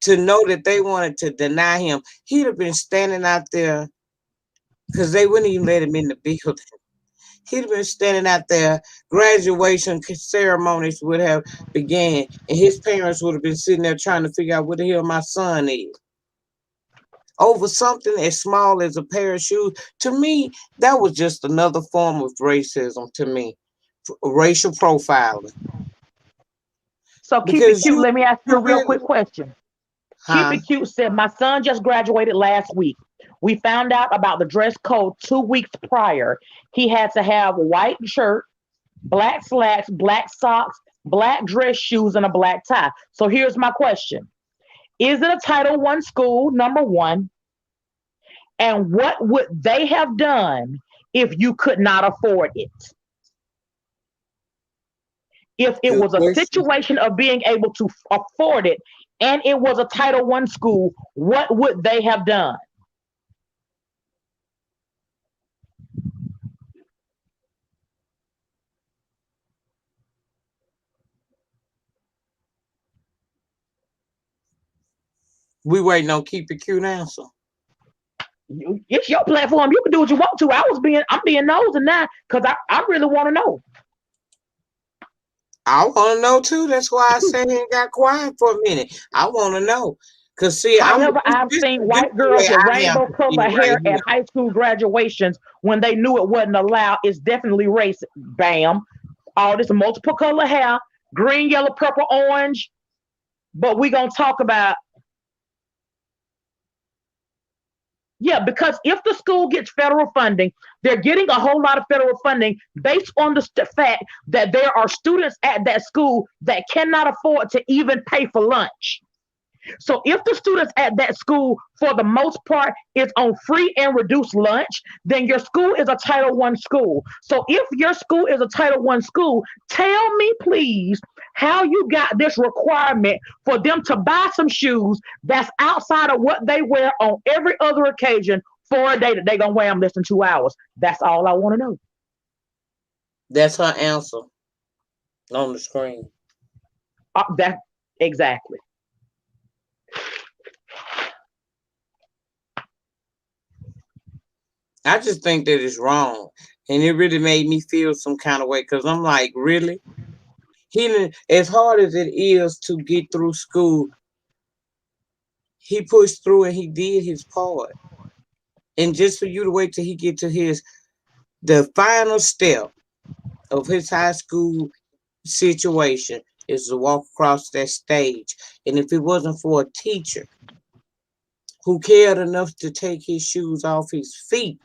To know that they wanted to deny him, he'd have been standing out there because they wouldn't even let him in the building. He'd have been standing out there. Graduation ceremonies would have began, and his parents would have been sitting there trying to figure out what the hell my son is over something as small as a pair of shoes. To me, that was just another form of racism. To me, racial profiling. So keep it because cute. Let me ask you you a real really, quick question. Keep huh? it cute said, my son just graduated last week. We found out about the dress code 2 weeks prior. He had to have a white shirt, black slacks, black socks, black dress shoes, and a black tie. So here's my question. Is it a Title I school, number one? And what would they have done if you could not afford it? If it Good was a question. situation of being able to afford it and it was a Title I school, what would they have done? We waiting on keep it cute answer. It's your platform. You can do what you want to. I'm being nosy now because I really want to know. I want to know too. That's why I sat here and got quiet for a minute. I want to know. Cause see, However, I've seen this white the way girls with I rainbow answer it color right hair here. at high school graduations when they knew it wasn't allowed. It's definitely racist. Bam. All this multiple color hair, green, yellow, purple, orange. But we gonna talk about, yeah, because if the school gets federal funding, they're getting a whole lot of federal funding based on the fact that there are students at that school that cannot afford to even pay for lunch. So if the students at that school, for the most part, is on free and reduced lunch, then your school is a Title I school. So if your school is a Title I school, tell me please how you got this requirement for them to buy some shoes that's outside of what they wear on every other occasion for a day that they're gonna wear them less than 2 hours. That's all I want to know. That's her answer on the screen. That exactly. I just think that it's wrong, and it really made me feel some kind of way. Cause I'm like, really? As hard as it is to get through school, he pushed through and he did his part. And just for you to wait till he get to the final step of his high school situation is to walk across that stage. And if it wasn't for a teacher who cared enough to take his shoes off his feet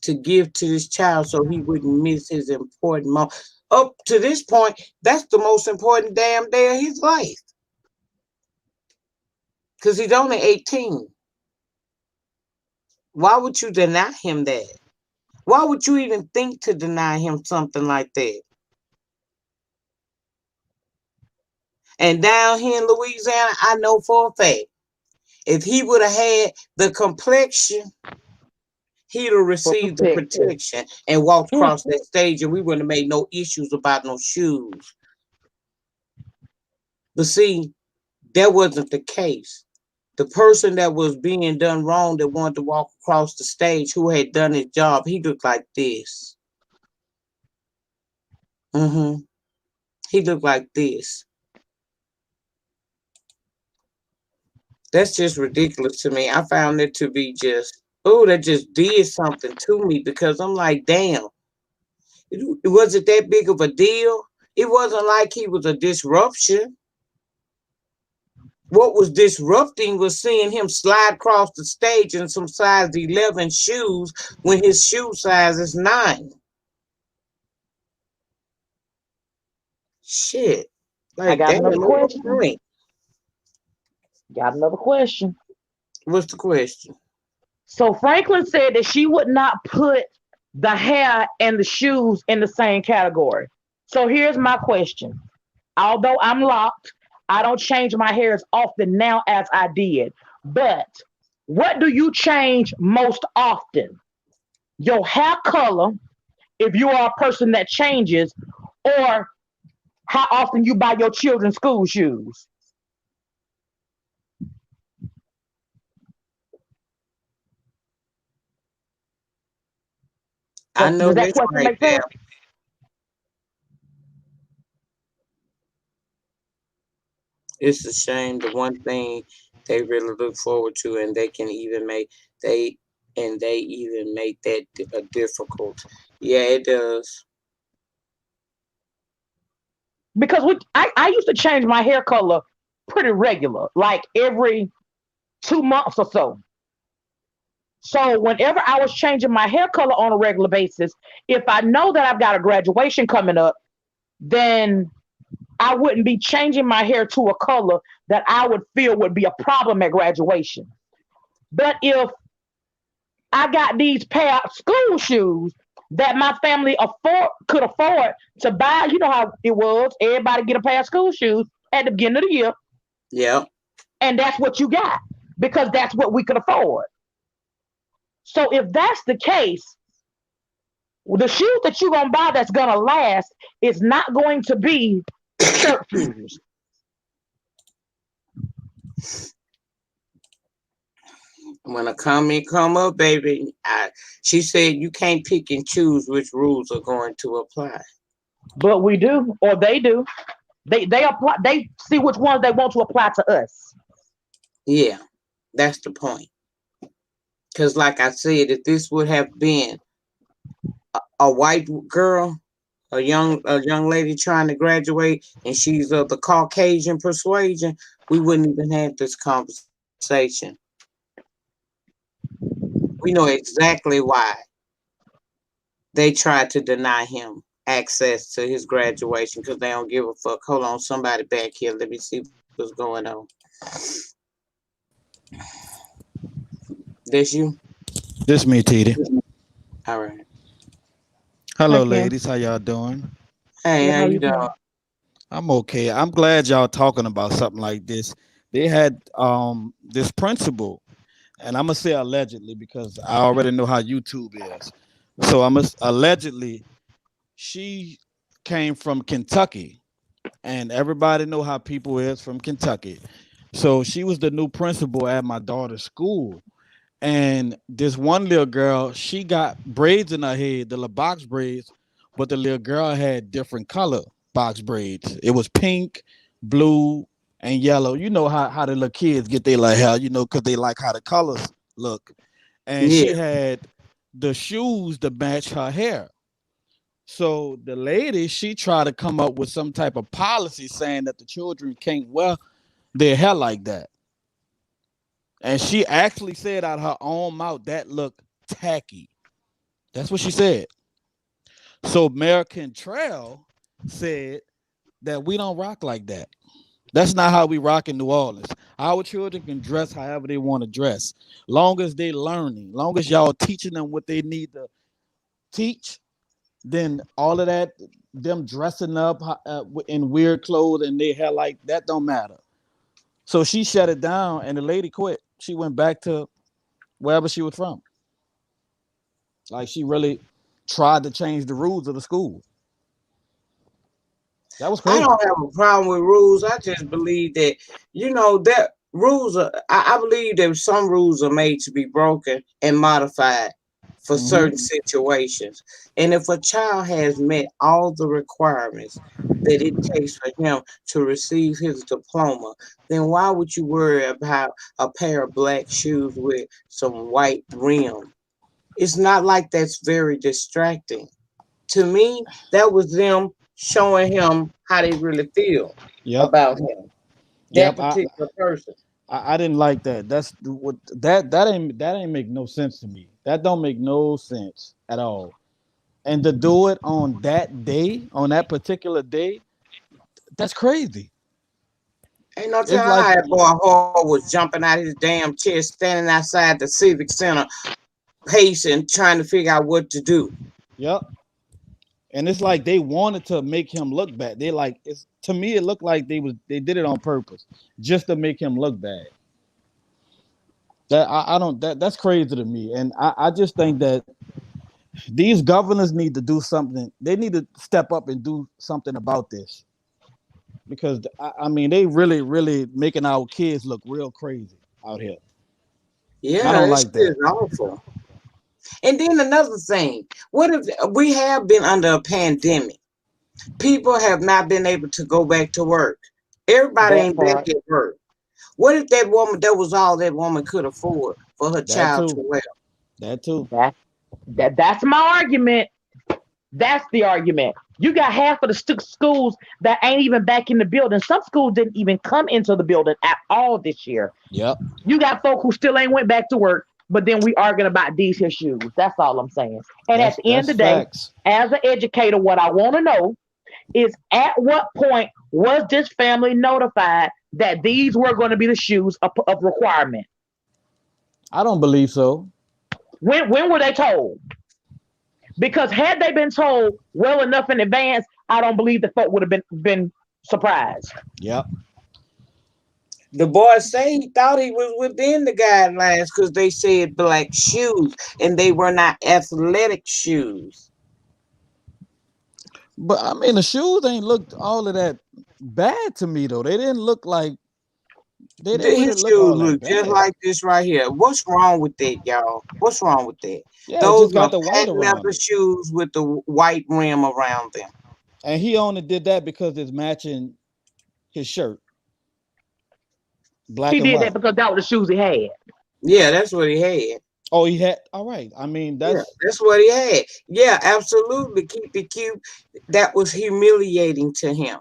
to give to this child so he wouldn't miss his important moment. Up to this point, that's the most important damn day of his life. Because he's only 18. Why would you deny him that? Why would you even think to deny him something like that? And down here in Louisiana, I know for a fact, if he would have had the complexion, he'd have For received the protection. protection and walked across that stage, and we wouldn't have made no issues about no shoes. But see, that wasn't the case. The person that was being done wrong that wanted to walk across the stage, who had done his job, he looked like this. He looked like this. That's just ridiculous to me. I found it to be just, oh, that just did something to me because I'm like, damn, was it that big of a deal? It wasn't like he was a disruption. What was disrupting was seeing him slide across the stage in some size 11 shoes when his shoe size is 9. Shit. I Like, got damn, another at what question. point? Got another question. What's the question? So Franklin said that she would not put the hair and the shoes in the same category. So here's my question. Although I'm locked, I don't change my hair as often now as I did. But what do you change most often? Your hair color, if you are a person that changes, or how often you buy your children's school shoes? I know Does that this question right make there. sense? It's a shame. The one thing they really look forward to, and they they even make that difficult. Yeah, it does. because I used to change my hair color pretty regular, like every 2 months or so. So whenever I was changing my hair color on a regular basis, if I know that I've got a graduation coming up, then I wouldn't be changing my hair to a color that I would feel would be a problem at graduation. But if I got these pair of school shoes that my family could afford to buy, you know how it was. Everybody get a pair of school shoes at the beginning of the year, Yeah. and that's what you got because that's what we could afford. So if that's the case, the shoes that you're gonna buy that's gonna last is not going to be church shoes. When a comment come up, baby, she said you can't pick and choose which rules are going to apply. But we do, or they do. They apply. They see which ones they want to apply to us. Yeah, that's the point. Because, like I said, if this would have been a white girl, a young lady trying to graduate, and she's of the Caucasian persuasion, we wouldn't even have this conversation. We know exactly why they tried to deny him access to his graduation because they don't give a fuck. Hold on, somebody back here. Let me see what's going on. This you? This me, TD. All right. Hello, Hi, Kim. ladies. How y'all doing? Hey, Good. how How you you doing? doing? I'm okay. I'm glad y'all talking about something like this. They had this principal, and I'm gonna say allegedly because I already know how YouTube is. So I'm allegedly she came from Kentucky, and everybody know how people is from Kentucky. So she was the new principal at my daughter's school. And this one little girl, she got braids in her head, the little box braids, but the little girl had different color box braids. It was pink, blue, and yellow. You know how the little kids get their like hair, because they like how the colors look. And she Yeah. had the shoes to match her hair. So the lady, she tried to come up with some type of policy saying that the children can't wear their hair like that. And she actually said out her own mouth that looked tacky. That's what she said. So Mayor Cantrell said that we don't rock like that. That's not how we rock in New Orleans. Our children can dress however they want to dress, long as they learning, long as y'all teaching them what they need to teach. Then all of that, them dressing up in weird clothes and they hair like that don't matter. So she shut it down, and the lady quit. She went back to wherever she was from. Like she really tried to change the rules of the school. That was I crazy. don't have a problem with rules. I just believe that, that rules are, I believe that some rules are made to be broken and modified for Mm-hmm. certain situations. And if a child has met all the requirements that it takes for him to receive his diploma, then why would you worry about a pair of black shoes with some white rim? It's not like that's very distracting. To me, that was them showing him how they really feel Yep. about him, that Yep. I, particular person. I didn't like that. That's what that ain't make no sense to me. That don't make no sense at all. And to do it on that day, on that particular day, that's crazy. Ain't no It's telling like, how that boy Hall was jumping out his damn chair, standing outside the Civic Center, pacing, trying to figure out what to do. yep. And it's like they wanted to make him look bad. They like it's to me it looked like they did it on purpose just to make him look bad. That I don't that's crazy to me. And I just think that these governors need to do something. They need to step up and do something about this because I mean they really really making our kids look real crazy out here. I Yeah, don't that like shit that. is awful. And then another thing, what if we have been under a pandemic? People have not been able to go back to work. Everybody That ain't back part. at work. What if that was all that woman could afford for her That child to too. wear? That too. That that's my argument. That's the argument. You got half of the schools that ain't even back in the building. Some schools didn't even come into the building at all this year. Yep. You got folk who still ain't went back to work, but then we arguing about these issues. That's all I'm saying. And at the end That's of the day, facts. as an educator, what I want to know is at what point was this family notified that these were going to be the shoes of requirement? I don't believe so. When were they told? Because had they been told well enough in advance, I don't believe the folk would have been surprised. Yep. The boy say he thought he was within the guidelines because they said black shoes and they were not athletic shoes. But I mean, the shoes ain't looked all of that bad to me though. They didn't look like they didn't really His look shoes all that look just bad. like this right here. What's wrong with that, y'all? What's wrong with that? Yeah, it Those just are got the white patent around leather it. shoes with the white rim around them. And he only did that because it's matching his shirt. Black He and did white. that because that was the shoes he had. Yeah, that's what he had. Oh, he had all right. I mean, Yeah, that's that's what he had. Yeah, absolutely. Keep it cute. That was humiliating to him.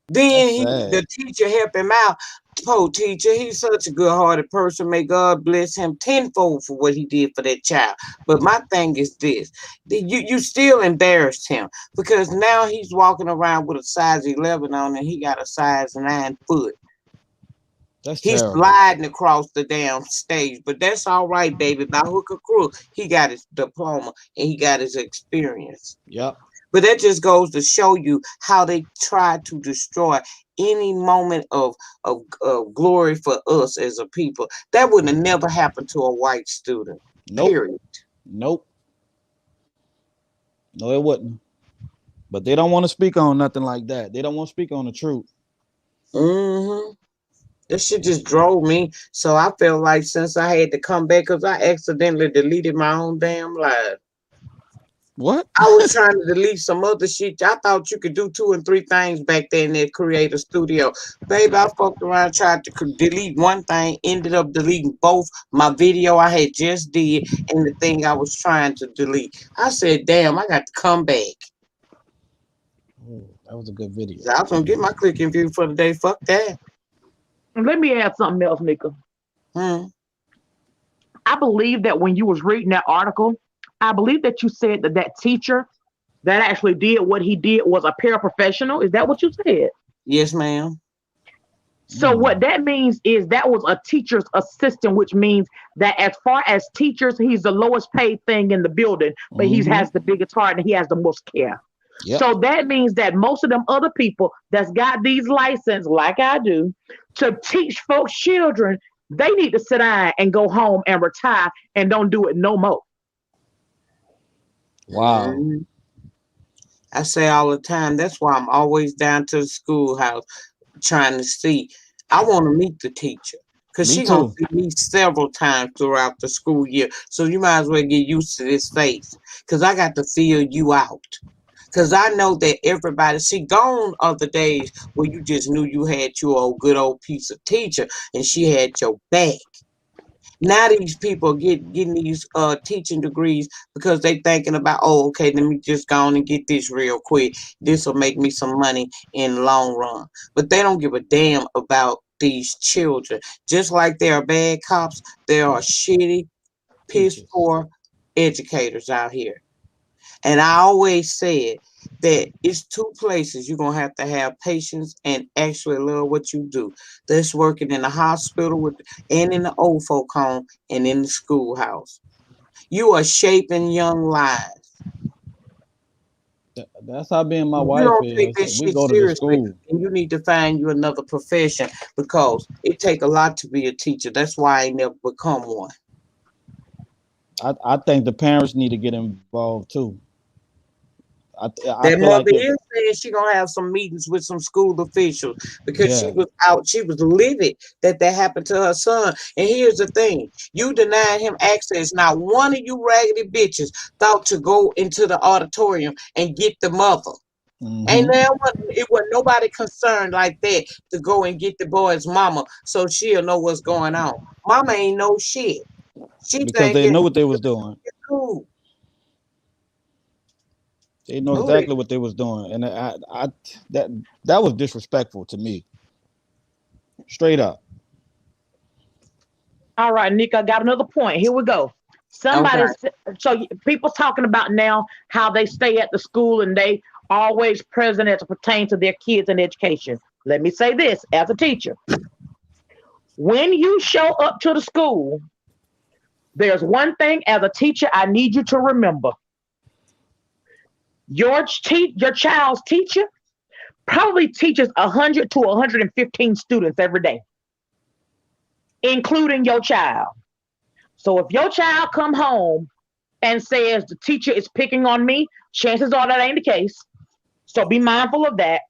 Then sad. the teacher helped him out. Poor teacher, he's such a good-hearted person. May God bless him tenfold for what he did for that child. But my thing is this: you still embarrassed him because now he's walking around with a size 11 on and he got a size 9 foot. That's He's terrible. sliding across the damn stage, but that's all right, baby. By hook or crook, he got his diploma and he got his experience. Yep. But that just goes to show you how they try to destroy any moment of glory for us as a people. That would have never happened to a white student. Nope. Period. Nope. No, it wouldn't. But they don't want to speak on nothing like that. They don't want to speak on the truth. Mm-hmm. This shit just drove me. So I felt like since I had to come back, because I accidentally deleted my own damn live. What? I was trying to delete some other shit. I thought you could do 2 and 3 things back there in that Creator Studio. Baby, I fucked around, tried to delete one thing, ended up deleting both my video I had just did and the thing I was trying to delete. I said, damn, I got to come back. Oh, that was a good video. So I was going to get my click and view for the day. Fuck that. Let me add something else, Nyca. I believe that when you was reading that article, I believe that you said that that teacher that actually did what he did was a paraprofessional. Is that what you said? Yes, ma'am. So what that means is that was a teacher's assistant, which means that as far as teachers, he's the lowest paid thing in the building, but he has the biggest heart and he has the most care. Yep. So that means that most of them other people that's got these licenses, like I do, to teach folks children, they need to sit down and go home and retire and don't do it no more. Wow. I say all the time, that's why I'm always down to the schoolhouse trying to see. I want to meet the teacher because Me she's going to too. see me several times throughout the school year. So you might as well get used to this face because I got to feel you out. Because I know that everybody, see, gone are the days where you just knew you had your old good old piece of teacher and she had your back. Now these people getting these teaching degrees because they thinking about, oh, okay, let me just go on and get this real quick. This will make me some money in the long run. But they don't give a damn about these children. Just like there are bad cops, there are shitty, piss Teachers. poor educators out here. And I always said that it's 2 places you're going to have patience and actually love what you do. That's working in the hospital and in the old folk home and in the schoolhouse. You are shaping young lives. That's how me and my You wife don't take is. this We shit go to the seriously, school. and you need to find you another profession because it take a lot to be a teacher. That's why I ain't never become one. I think the parents need to get involved too. I That feel like mother it. is saying she gonna have some meetings with some school officials because she Yeah. was out. She was livid that happened to her son. And here's the thing: you denied him access. Not one of you raggedy bitches thought to go into the auditorium and get the mother. And it wasn't nobody concerned like that to go and get the boy's mama so she'll know what's going on. Mama ain't no shit. She Because they thinking know what they was doing. it's cool. They know Oh, they exactly what they was doing, and that that was disrespectful to me, straight up. All right, Nick, I got another point. Here we go. okay. Somebody, so people talking about now how they stay at the school and they always present as it pertains to their kids and education. Let me say this as a teacher. When you show up to the school, there's one thing as a teacher I need you to remember. Your child's teacher probably teaches 100 to 115 students every day, including your child. So if your child come home and says the teacher is picking on me, chances are that ain't the case. So be mindful of that.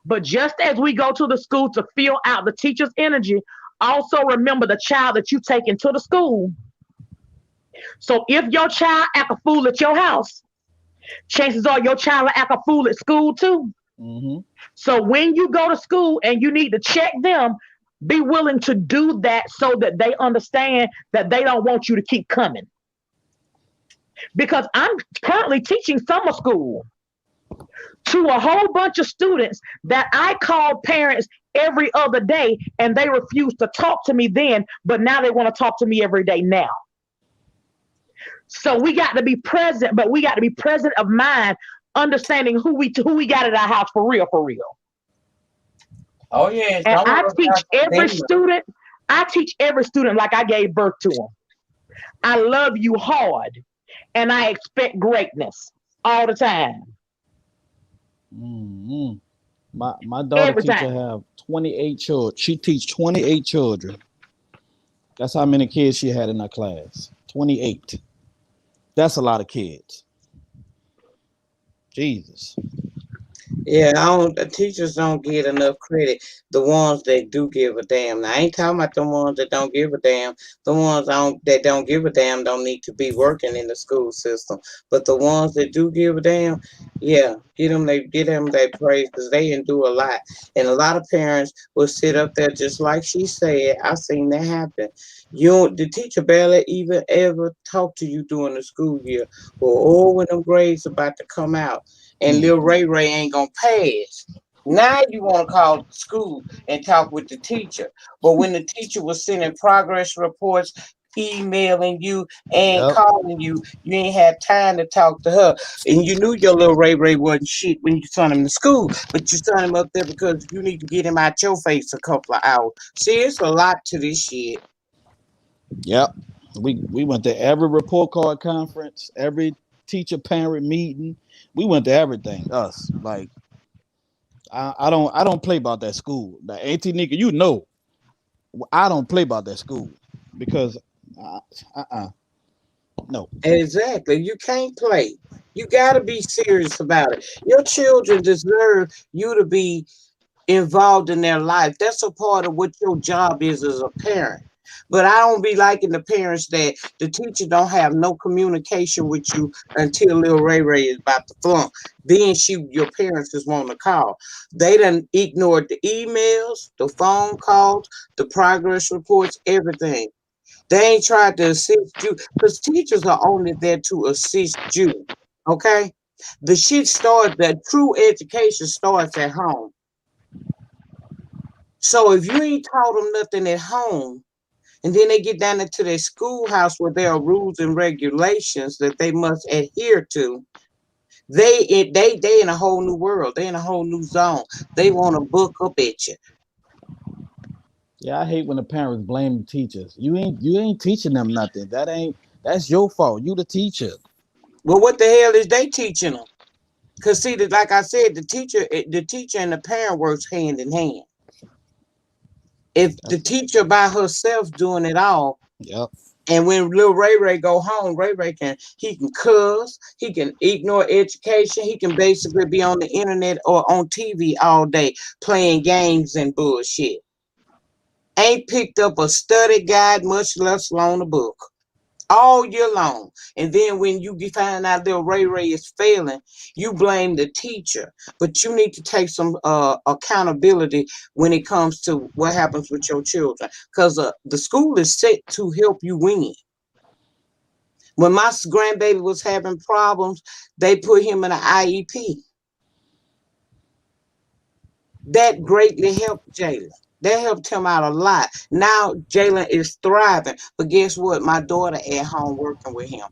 But just as we go to the school to feel out the teacher's energy, also remember the child that you take into the school. So if your child act a fool at your house, chances are your child will act a fool at school too. Hmm. So when you go to school and you need to check them, be willing to do that so that they understand that they don't want you to keep coming. Because I'm currently teaching summer school to a whole bunch of students that I call parents every other day and they refuse to talk to me then, but now they want to talk to me every day now. So we got to be present, but we got to be present of mind, understanding who we got at our house for real, for real. Oh yeah, And some of us got some demons. I teach every student like I gave birth to them. I love you hard and I expect greatness all the time. Hmm. My daughter Every teacher time. have 28 children. She teach 28 children. That's how many kids she had in her class. 28. That's a lot of kids. Jesus. Yeah, I don't. The teachers don't get enough credit. The ones that do give a damn. Now, I ain't talking about the ones that don't give a damn. The ones that don't give a damn don't need to be working in the school system. But the ones that do give a damn, yeah, get them they praise because they endure a lot. And a lot of parents will sit up there just like she said. I seen that happen. The teacher barely even ever talk to you during the school year, or oh, when them grades about to come out and Mm. Lil Ray Ray ain't gonna pass. Now you want to call the school and talk with the teacher. But when the teacher was sending progress reports, emailing you and Yep. calling you, you ain't had time to talk to her. And you knew your little Ray Ray wasn't shit when you sent him to school, but you sent him up there because you need to get him out your face a couple of hours. See, it's a lot to this shit. Yep. We went to every report card conference, every teacher parent meeting. We went to everything. Us like I don't play about that school. Like Auntie Nika, you know, I don't play about that school because uh, uh no. Exactly. You can't play. You got to be serious about it. Your children deserve you to be involved in their life. That's a part of what your job is as a parent. But I don't be liking the parents that the teacher don't have no communication with you until little Ray Ray is about to flunk. Then your parents just want to call. They done ignored the emails, the phone calls, the progress reports, everything. They ain't tried to assist you because teachers are only there to assist you. Okay? The true education starts at home. So if you ain't taught them nothing at home, and then they get down into their schoolhouse where there are rules and regulations that they must adhere to, they in a whole new world. They in a whole new zone. They want to book up at you. Yeah, I hate when the parents blame the teachers. You ain't teaching them nothing. That's your fault. You the teacher. Well, what the hell is they teaching them? Cause see, that like I said, the teacher and the parent works hand in hand. If the That's teacher by herself doing it all, yep. and when little Ray Ray go home, Ray Ray can cuss, he can ignore education, he can basically be on the internet or on TV all day playing games and bullshit. Ain't picked up a study guide, much less loan a book. All year long. And then when you find out little Ray Ray is failing, you blame the teacher. But you need to take some accountability when it comes to what happens with your children. Because the school is set to help you win. When my grandbaby was having problems, they put him in an IEP. That greatly helped Jalen. That helped him out a lot. Now Jalen is thriving. But guess what? My daughter at home working with him.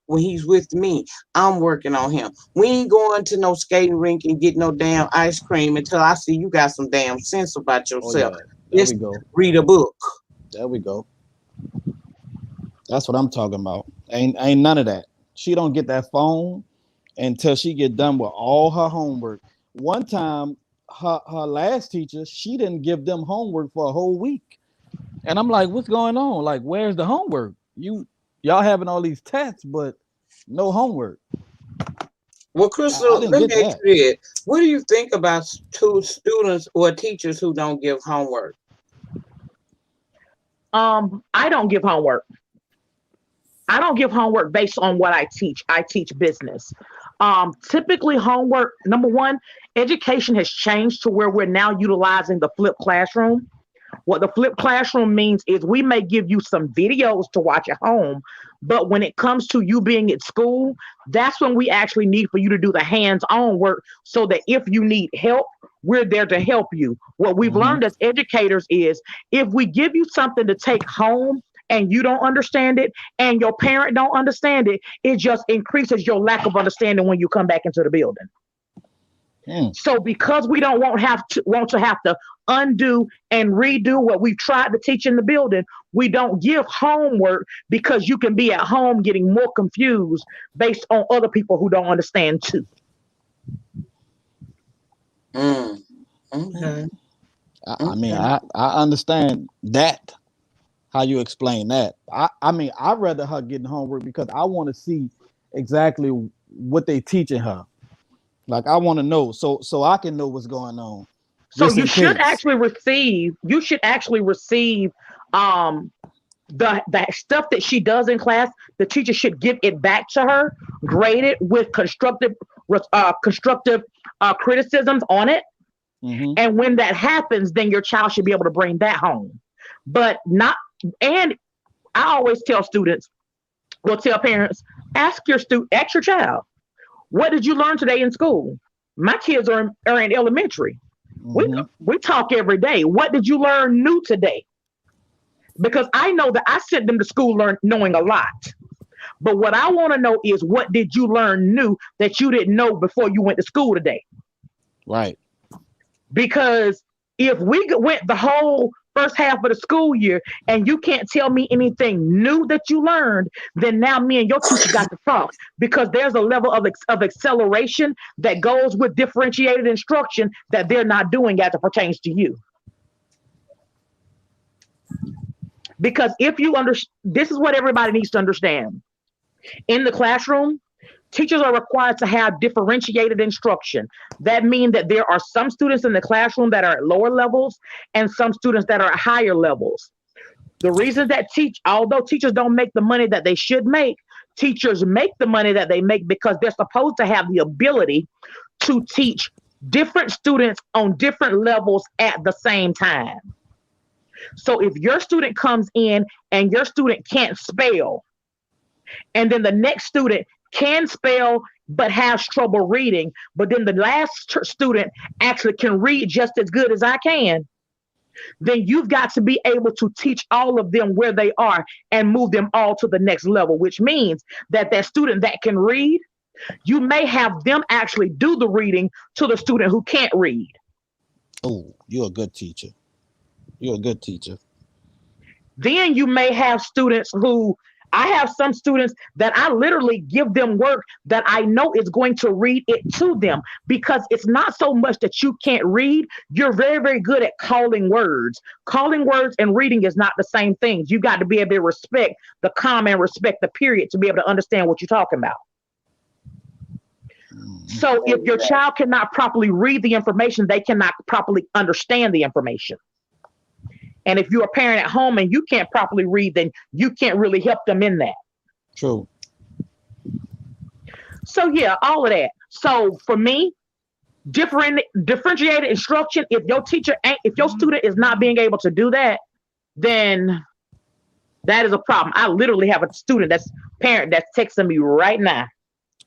When he's with me, I'm working on him. We ain't going to no skating rink and get no damn ice cream until I see you got some damn sense about Oh yourself. yeah, there we Just go. read a book. There we go. That's what I'm talking about. Ain't none of that. She don't get that phone until she get done with all her homework. One time, her last teacher, she didn't give them homework for a whole week. And I'm like, what's going on? Like, where's the homework? Y'all having all these tests, but no homework. Well, I Crystal, didn't let me get ask that. you this. What do you think about two students or teachers who don't give homework? I don't give homework. I don't give homework based on what I teach. I teach business. Typically, homework, number one, education has changed to where we're now utilizing the flipped classroom. What the flipped classroom means is we may give you some videos to watch at home, but when it comes to you being at school, that's when we actually need for you to do the hands-on work so that if you need help, we're there to help you. What we've Mm-hmm. learned as educators is if we give you something to take home and you don't understand it and your parent don't understand it, it just increases your lack of understanding when you come back into the building. So because we don't want to have to undo and redo what we've tried to teach in the building, we don't give homework because you can be at home getting more confused based on other people who don't understand too. Okay. I mean, I understand that, how you explain that. I mean, I'd rather her getting homework because I want to see exactly what they teaching her. Like I want to know so I can know what's going on. So Just you in should case. actually receive the stuff that she does in class. The teacher should give it back to her, grade it with constructive criticisms on it. Mm-hmm. And when that happens, then your child should be able to bring that home. But not, and I always tell students, well, tell parents, ask your child, what did you learn today in school? My kids are in elementary. Mm-hmm. We talk every day. What did you learn new today? Because I know that I sent them to school knowing a lot. But what I want to know is what did you learn new that you didn't know before you went to school today? Right. Because if we went the whole first half of the school year and you can't tell me anything new that you learned, then now me and your teacher got to talk because there's a level of acceleration that goes with differentiated instruction that they're not doing as it pertains to you. Because if you this is what everybody needs to understand. In the classroom, teachers are required to have differentiated instruction. That means that there are some students in the classroom that are at lower levels and some students that are at higher levels. The reason that although teachers don't make the money that they should make, teachers make the money that they make because they're supposed to have the ability to teach different students on different levels at the same time. So if your student comes in and your student can't spell, and then the next student can spell but has trouble reading, but then the last student actually can read just as good as I can, then you've got to be able to teach all of them where they are and move them all to the next level, which means that student that can read, you may have them actually do the reading to the student who can't read. Oh, you're a good teacher. You're a good teacher. Then you may have students who, I have some students that I literally give them work that I know is going to read it to them because it's not so much that you can't read. You're very, very good at calling words. Calling words and reading is not the same thing. You got to be able to respect the comma and respect the period to be able to understand what you're talking about. So if your child cannot properly read the information, they cannot properly understand the information. And if you're a parent at home and you can't properly read, then you can't really help them in that. True. So yeah, all of that. So for me, differentiated instruction, if your student is not being able to do that, then That is a problem. I literally have a student parent that's texting me right now.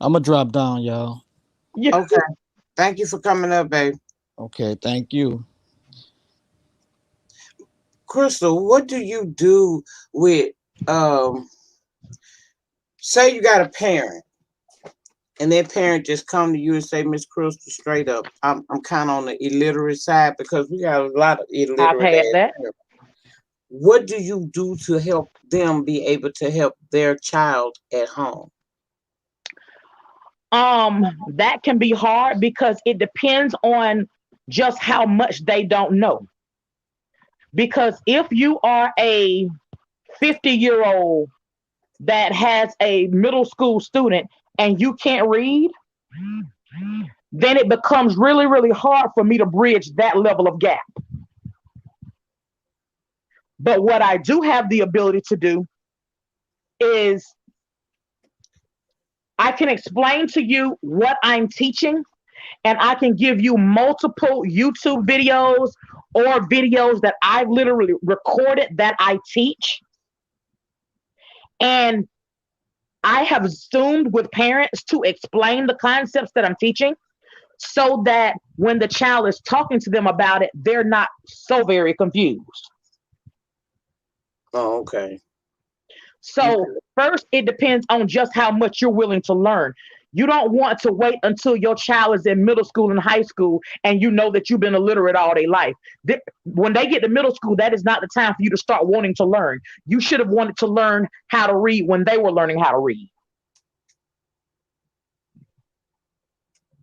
I'm gonna drop down, y'all. Yeah. Okay. Thank you for coming up, babe. Okay, thank you. Crystal, what do you do with say you got a parent and that parent just come to you and say, Miss Crystal, straight up, I'm kind of on the illiterate side because we got a lot of I've illiterate had ass that. parents. What do you do to help them be able to help their child at home? That can be hard because it depends on just how much they don't know. Because if you are a 50-year-old that has a middle school student and you can't read, then it becomes really, really hard for me to bridge that level of gap. But what I do have the ability to do is I can explain to you what I'm teaching, and I can give you multiple YouTube videos or videos that I've literally recorded that I teach. And I have Zoomed with parents to explain the concepts that I'm teaching so that when the child is talking to them about it, they're not so very confused. Oh, okay. So first, it depends on just how much you're willing to learn. You don't want to wait until your child is in middle school and high school and you know that you've been illiterate all their life. When they get to middle school, that is not the time for you to start wanting to learn. You should have wanted to learn how to read when they were learning how to read.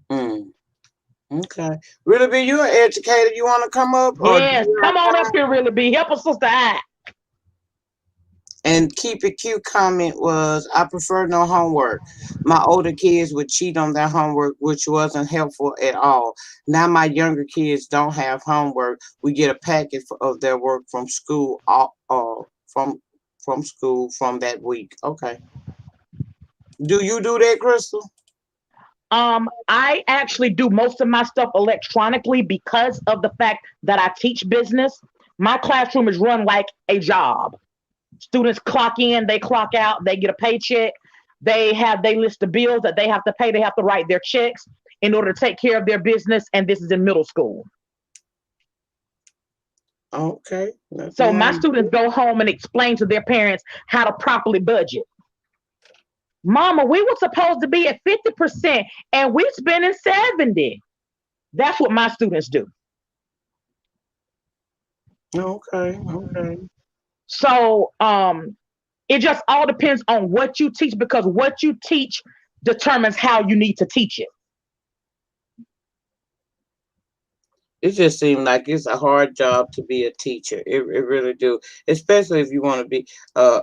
Okay. Really, be you an educator? You want to come up? Yes, come on up here, Really Be. Help us, Sister I. And Keep It Cute comment was, I prefer no homework. My older kids would cheat on their homework, which wasn't helpful at all. Now my younger kids don't have homework. We get a packet of their work from school, from school from that week. Okay. Do you do that, Crystal? I actually do most of my stuff electronically because of the fact that I teach business. My classroom is run like a job. Students clock in, they clock out, they get a paycheck. They list the bills that they have to pay. They have to write their checks in order to take care of their business. And this is in middle school. Okay. So my students go home and explain to their parents how to properly budget. Mama, we were supposed to be at 50% and we're spending 70%. That's what my students do. Okay. So it just all depends on what you teach, because what you teach determines how you need to teach it. It just seems like it's a hard job to be a teacher. It really do, especially if you want to be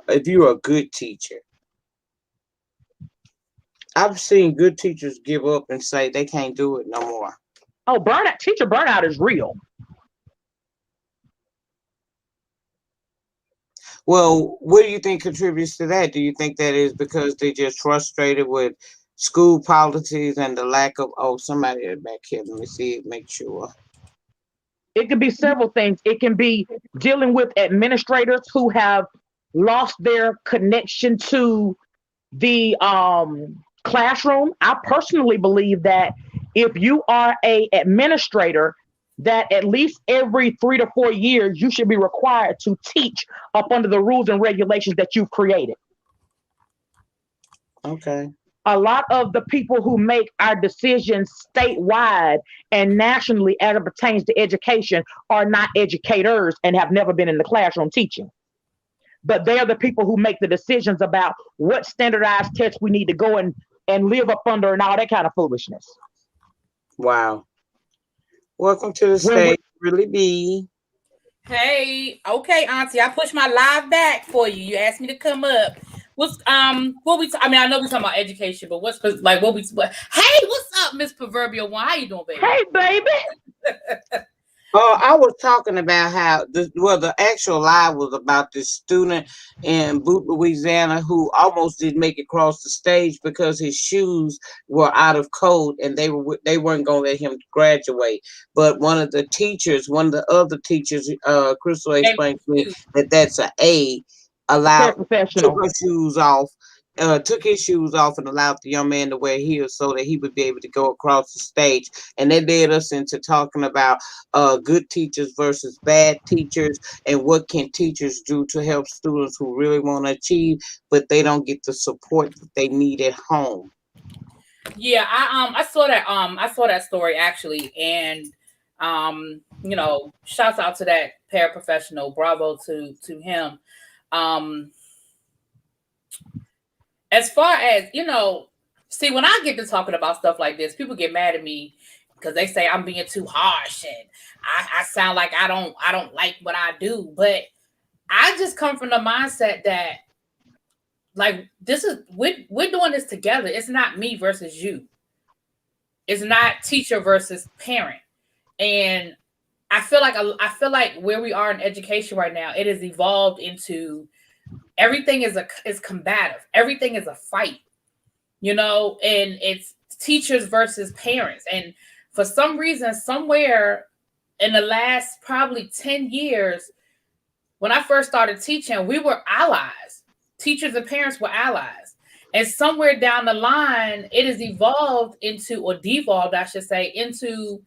if you're a good teacher. I've seen good teachers give up and say they can't do it no more. Oh, teacher burnout is real. Well, what do you think contributes to that? Do you think that is because they're just frustrated with school policies and the lack of, somebody at the back here, let me see it, make sure. It could be several things. It can be dealing with administrators who have lost their connection to the classroom. I personally believe that if you are an administrator, that at least every 3 to 4 years, you should be required to teach up under the rules and regulations that you've created. Okay. A lot of the people who make our decisions statewide and nationally as it pertains to education are not educators and have never been in the classroom teaching. But they're the people who make the decisions about what standardized tests we need to go and live up under and all that kind of foolishness. Wow. Welcome to the stage, Really Be. Hey, okay, Auntie, I pushed my live back for you. You asked me to come up. What's I know we talking about education, but what's like what we hey, what's up, Miss Proverbial One? How you doing, baby? Hey, baby. I was talking about how the actual live was about this student in Boot, Louisiana, who almost didn't make it across the stage because his shoes were out of code and they weren't going to let him graduate. But one of the other teachers, Crystal explained to me that that's an A, allowed, took Paraprofessional. her shoes off, took his shoes off and allowed the young man to wear heels so that he would be able to go across the stage. And that led us into talking about good teachers versus bad teachers, and what can teachers do to help students who really want to achieve, but they don't get the support that they need at home. Yeah, I saw that story actually, and you know, shouts out to that paraprofessional. Bravo to him. As far as, you know, see, when I get to talking about stuff like this, people get mad at me because they say I'm being too harsh and I sound like I don't like what I do. But I just come from the mindset that, like, this is, we're doing this together. It's not me versus you. It's not teacher versus parent. And I feel like where we are in education right now, it has evolved into everything is combative. Everything is a fight, you know, and it's teachers versus parents. And for some reason, somewhere in the last probably 10 years, when I first started teaching, we were allies. Teachers and parents were allies. And somewhere down the line, it has evolved into, or devolved, I should say, into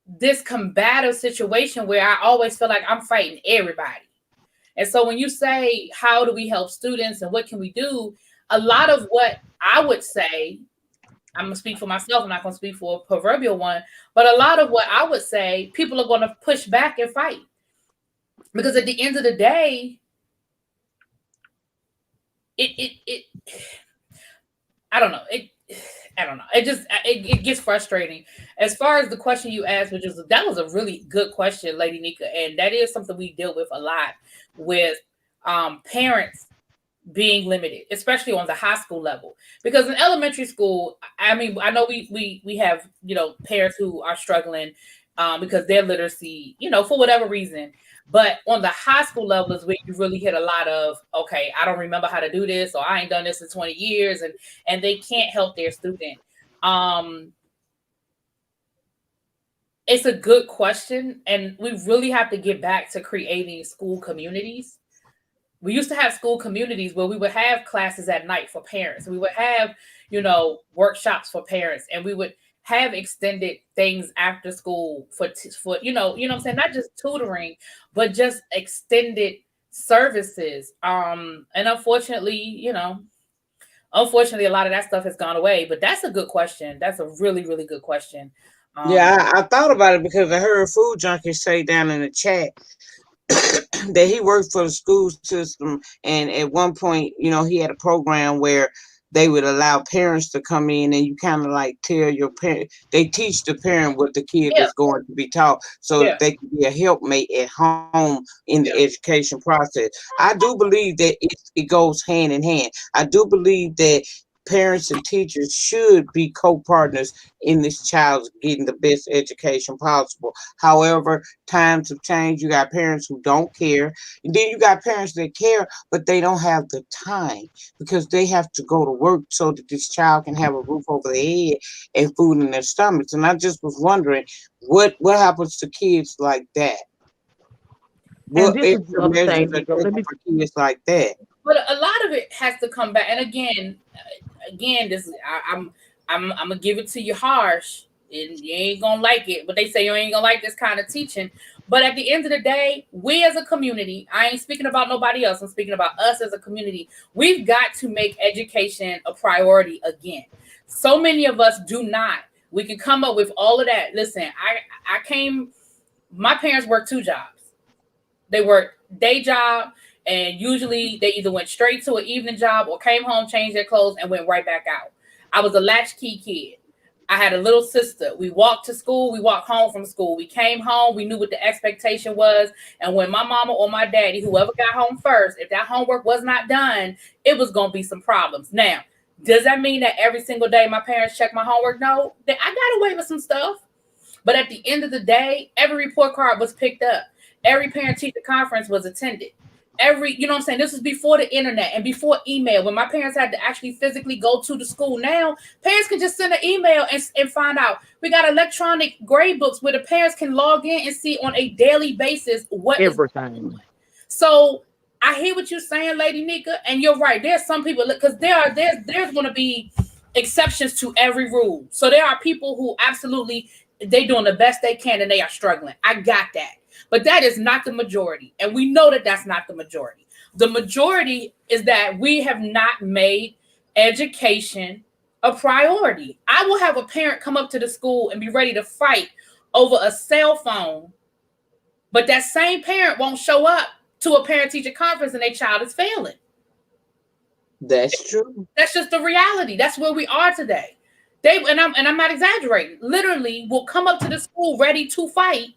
this combative situation where I always feel like I'm fighting everybody. And so when you say, how do we help students and what can we do? A lot of what I would say, I'm going to speak for myself, I'm not going to speak for a proverbial one, but a lot of what I would say, people are going to push back and fight. Because at the end of the day, I don't know. It gets frustrating. As far as the question you asked, that was a really good question, Lady Nyca, and that is something we deal with a lot with parents being limited, especially on the high school level. Because in elementary school, I mean, I know we have, you know, parents who are struggling because their literacy, you know, for whatever reason. But on the high school level is where you really hit a lot of, okay, I don't remember how to do this, or I ain't done this in 20 years, and they can't help their student. It's a good question, and we really have to get back to creating school communities. We used to have school communities where we would have classes at night for parents. We would have, you know, workshops for parents, and we would have extended things after school for you know what I'm saying, not just tutoring, but just extended services. And unfortunately, a lot of that stuff has gone away. But that's a good question. That's a really, really good question. Yeah, I thought about it because I heard Food Junkie say down in the chat that he worked for the school system, and at one point, you know, he had a program where they would allow parents to come in, and you kind of like tell your parent, they teach the parent what the kid Yeah. is going to be taught, so Yeah. that they can be a helpmate at home in the education process. I do believe that it goes hand in hand. I do believe that parents and teachers should be co-partners in this child's getting the best education possible. However, times have changed. You got parents who don't care, and then you got parents that care, but they don't have the time because they have to go to work so that this child can have a roof over their head and food in their stomachs. And I just was wondering what happens to kids like that. And What this is the extra other measures thing, are Nico. taken for kids like that? But a lot of it has to come back. And again, this I'm gonna give it to you harsh, and you ain't gonna like it. But they say you ain't gonna like this kind of teaching. But at the end of the day, we as a community, I ain't speaking about nobody else, I'm speaking about us as a community. We've got to make education a priority again. So many of us do not. We can come up with all of that. Listen, my parents worked 2 jobs. They worked day job, and usually they either went straight to an evening job or came home, changed their clothes, and went right back out. I was a latchkey kid. I had a little sister. We walked to school. We walked home from school. We came home. We knew what the expectation was. And when my mama or my daddy, whoever got home first, if that homework was not done, it was going to be some problems. Now, does that mean that every single day my parents check my homework? No. I got away with some stuff. But at the end of the day, every report card was picked up. Every parent-teacher conference was attended. You know what I'm saying? This was before the internet and before email, when my parents had to actually physically go to the school. Now, parents can just send an email and find out. We got electronic grade books where the parents can log in and see on a daily basis what everything. So I hear what you're saying, Lady Nyca, and you're right. There's some people, because there's going to be exceptions to every rule. So there are people who absolutely, they doing the best they can and they are struggling. I got that. But that is not the majority. And we know that that's not the majority. The majority is that we have not made education a priority. I will have a parent come up to the school and be ready to fight over a cell phone, but that same parent won't show up to a parent-teacher conference and their child is failing. That's true. That's just the reality. That's where we are today. I'm not exaggerating. Literally will come up to the school ready to fight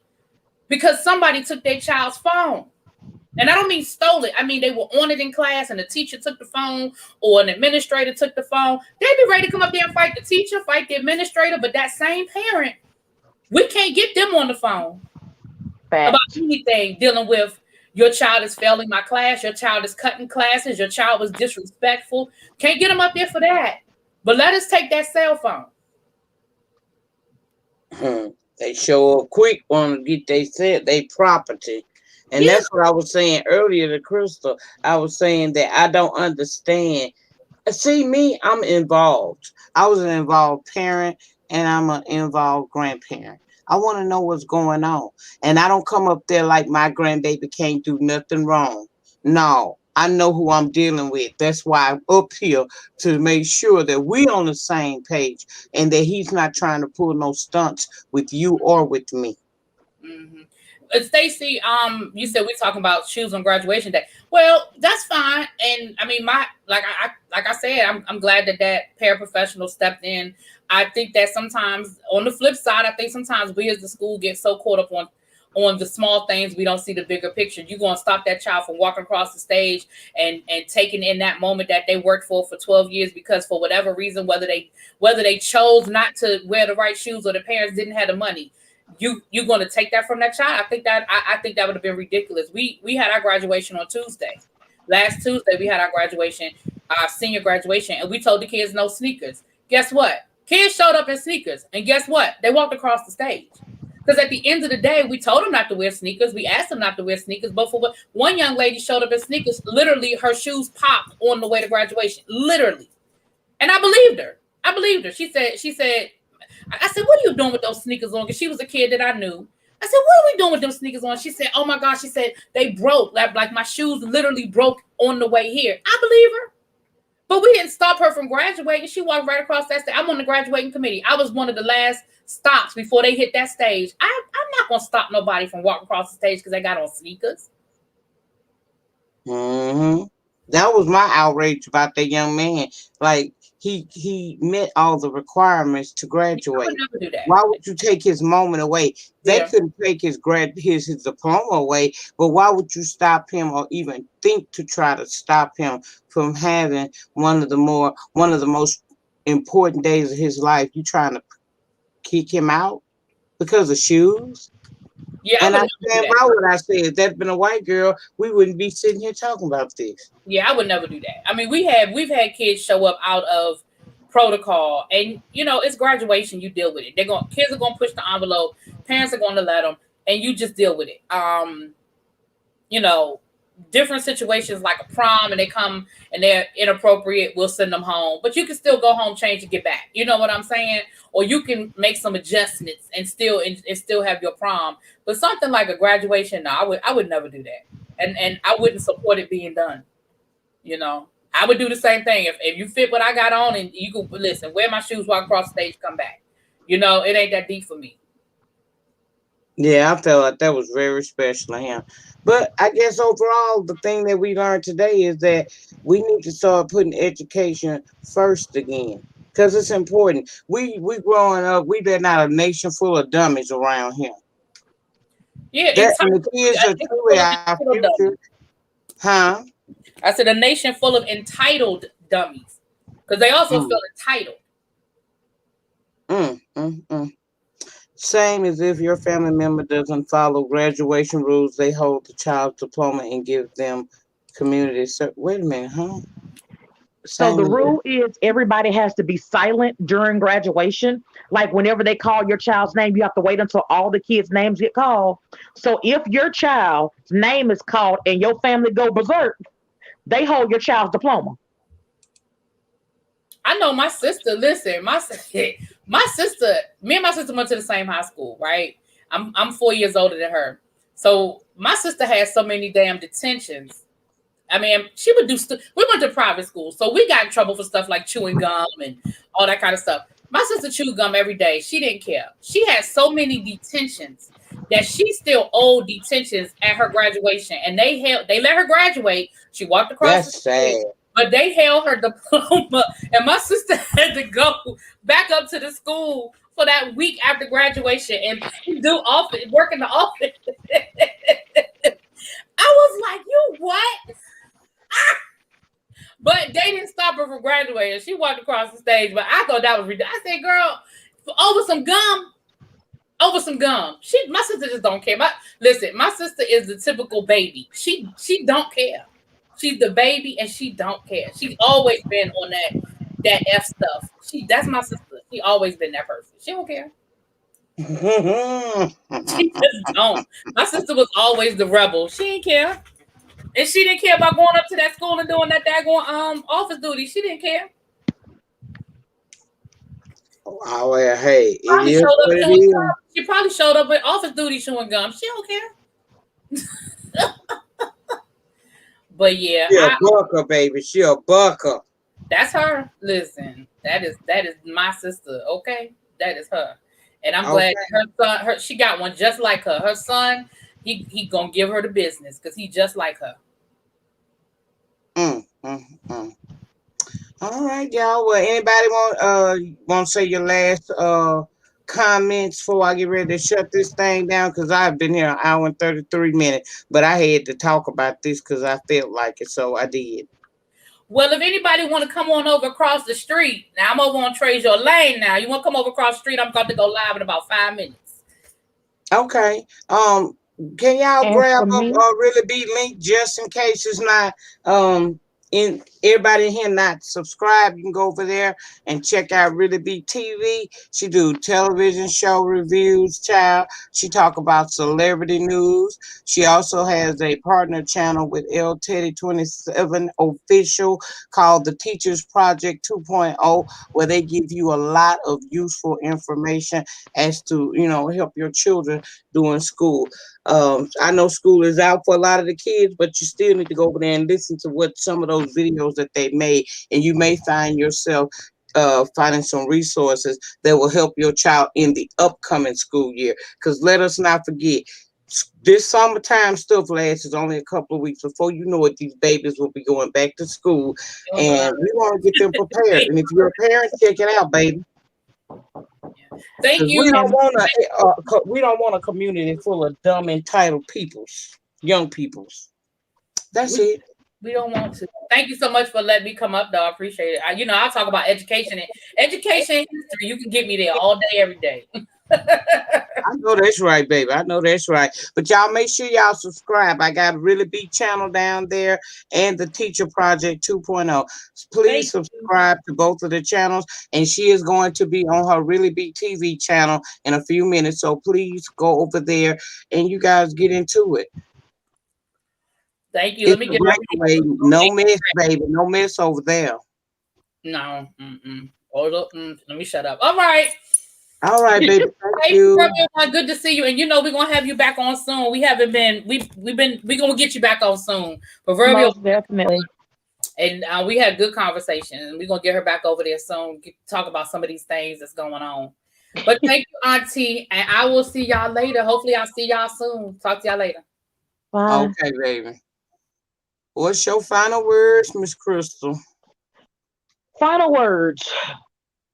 because somebody took their child's phone. And I don't mean stole it. I mean, they were on it in class and the teacher took the phone or an administrator took the phone. They'd be ready to come up there and fight the teacher, fight the administrator. But that same parent, we can't get them on the phone about anything dealing with your child is failing my class, your child is cutting classes, your child was disrespectful. Can't get them up there for that. But let us take that cell phone. They show up quick, want to get their property. And that's what I was saying earlier to Crystal. I was saying that I don't understand. See, me, I'm involved. I was an involved parent and I'm an involved grandparent. I want to know what's going on. And I don't come up there like my grandbaby can't do nothing wrong. No, I know who I'm dealing with. That's why I'm up here to make sure that we're on the same page and that he's not trying to pull no stunts with you or with me. Mm-hmm. Stacy, you said we're talking about shoes on graduation day. Well, that's fine. And I mean, like I said, I'm glad that paraprofessional stepped in. I think that sometimes on the flip side, I think sometimes we as the school get so caught up on the small things, we don't see the bigger picture. You're going to stop that child from walking across the stage and taking in that moment that they worked for 12 years because for whatever reason, whether they chose not to wear the right shoes or the parents didn't have the money, you're going to take that from that child. I think that would have been ridiculous. We had our graduation on Tuesday. Last Tuesday, we had our graduation, our senior graduation, and we told the kids no sneakers. Guess what? Kids showed up in sneakers, and guess what? They walked across the stage. Because at the end of the day, we told them not to wear sneakers. We asked them not to wear sneakers. But for one young lady showed up in sneakers, literally her shoes popped on the way to graduation. Literally. And I believed her. She said, I said, what are you doing with those sneakers on? Because she was a kid that I knew. I said, what are we doing with them sneakers on? She said, oh my gosh. She said, they broke. Like my shoes literally broke on the way here. I believe her. But we didn't stop her from graduating. She walked right across that stage. I'm on the graduating committee. I was one of the last stops before they hit that stage. I'm not going to stop nobody from walking across the stage because they got on sneakers. Mm-hmm. That was my outrage about that young man. Like, he met all the requirements to graduate. I would never do that. Why would you take his moment away? They couldn't take his diploma away, but why would you stop him or even think to try to stop him from having one of the most important days of his life? You trying to kick him out because of shoes? Yeah, and I stand by what I said. If that'd been a white girl, we wouldn't be sitting here talking about this. Yeah, I would never do that. I mean, we've had kids show up out of protocol, and it's graduation. You deal with it. Kids are gonna push the envelope. Parents are gonna let them, and you just deal with it. Different situations like a prom, and they come and they're inappropriate, we'll send them home. But you can still go home, change, and get back. You know what I'm saying? Or you can make some adjustments and still have your prom. But something like a graduation, no, I would never do that. And I wouldn't support it being done. I would do the same thing. If you fit what I got on and you can listen, wear my shoes, walk across the stage, come back. It ain't that deep for me. Yeah, I felt like that was very special to him. But I guess overall, the thing that we learned today is that we need to start putting education first again. Because it's important. We growing up, we're not a nation full of dummies around here. Yeah, and the kids are truly our future. Huh? I said a nation full of entitled dummies. Because they also feel entitled. Same as if your family member doesn't follow graduation rules, they hold the child's diploma and give them community service. Wait a minute, huh? So Same the here. rule is everybody has to be silent during graduation. Like whenever they call your child's name, you have to wait until all the kids' names get called. So if your child's name is called and your family go berserk, they hold your child's diploma. I know my sister. Listen, my sister. Me and my sister went to the same high school, right? I'm 4 years older than her. So my sister had so many damn detentions. I mean, she would do. We went to private school, so we got in trouble for stuff like chewing gum and all that kind of stuff. My sister chewed gum every day. She didn't care. She had so many detentions that she still owed detentions at her graduation, and they let her graduate. She walked across the That's sad. stage, but they held her diploma, and my sister had to go back up to the school for that week after graduation and do office work in the office. I was like, you what? But they didn't stop her from graduating. She walked across the stage, but I thought that was ridiculous. I said, girl, over some gum. My sister just don't care. Listen, my sister is the typical baby. She don't care. She's the baby and she don't care. She's always been on that F stuff. That's my sister. She always been that person. She don't care. She just don't. My sister was always the rebel. She didn't care. And she didn't care about going up to that school and doing that daggone office duty. She didn't care. Oh, well, hey, it is what it is. She probably showed up with office duty chewing gum. She don't care. But yeah, She a bucker, baby. She a bucker. That's her. Listen, that is my sister. Okay, that is her, and I'm glad that her son. She got one just like her. Her son, he gonna give her the business because he just like her. All right, y'all. Well, anybody want to say your last comments before I get ready to shut this thing down? Because I've been here an hour and 33 minutes, but I had to talk about this because I felt like it, so I did. Well, if anybody want to come on over across the street, now I'm over on Treasure Lane. Now you want to come over across the street? I'm about to go live in about 5 minutes. Okay. Can y'all grab up Really Be Link just in case it's not in everybody in here not subscribed? You can go over there and check out Really Be TV. She do television show reviews, child. She talk about celebrity news. She also has a partner channel with L Teddy 27 official called the Teachers Project 2.0, where they give you a lot of useful information as to help your children during school. I know school is out for a lot of the kids, but you still need to go over there and listen to what some of those videos that they made, and you may find yourself finding some resources that will help your child in the upcoming school year. Because let us not forget, this summertime stuff lasts only a couple of weeks. Before you know it, these babies will be going back to school, and we want to get them prepared. And if you're a parent, check it out, baby. Thank you. We don't want a community full of dumb, entitled young peoples. That's it. We don't want to. Thank you so much for letting me come up, though. I appreciate it. I'll talk about education and history. You can get me there all day, every day. I know that's right, baby. I know that's right. But y'all make sure y'all subscribe. I got a Really Be channel down there and the Teacher Project 2.0. Please subscribe to both of the channels. And she is going to be on her Really Be TV channel in a few minutes. So please go over there and you guys get into it. Thank you. Let me get no mess, baby. No mess over there. No. Hold up. Let me shut up. All right. All right, baby. Thank you. Good to see you. And we're gonna have you back on soon. We haven't been. We're gonna get you back on soon. Proverbial, most definitely. And we had good conversation. And we're gonna get her back over there soon. Talk about some of these things that's going on. But thank you, Auntie. And I will see y'all later. Hopefully, I'll see y'all soon. Talk to y'all later. Bye. Okay, baby. What's your final words, Miss Crystal? Final words.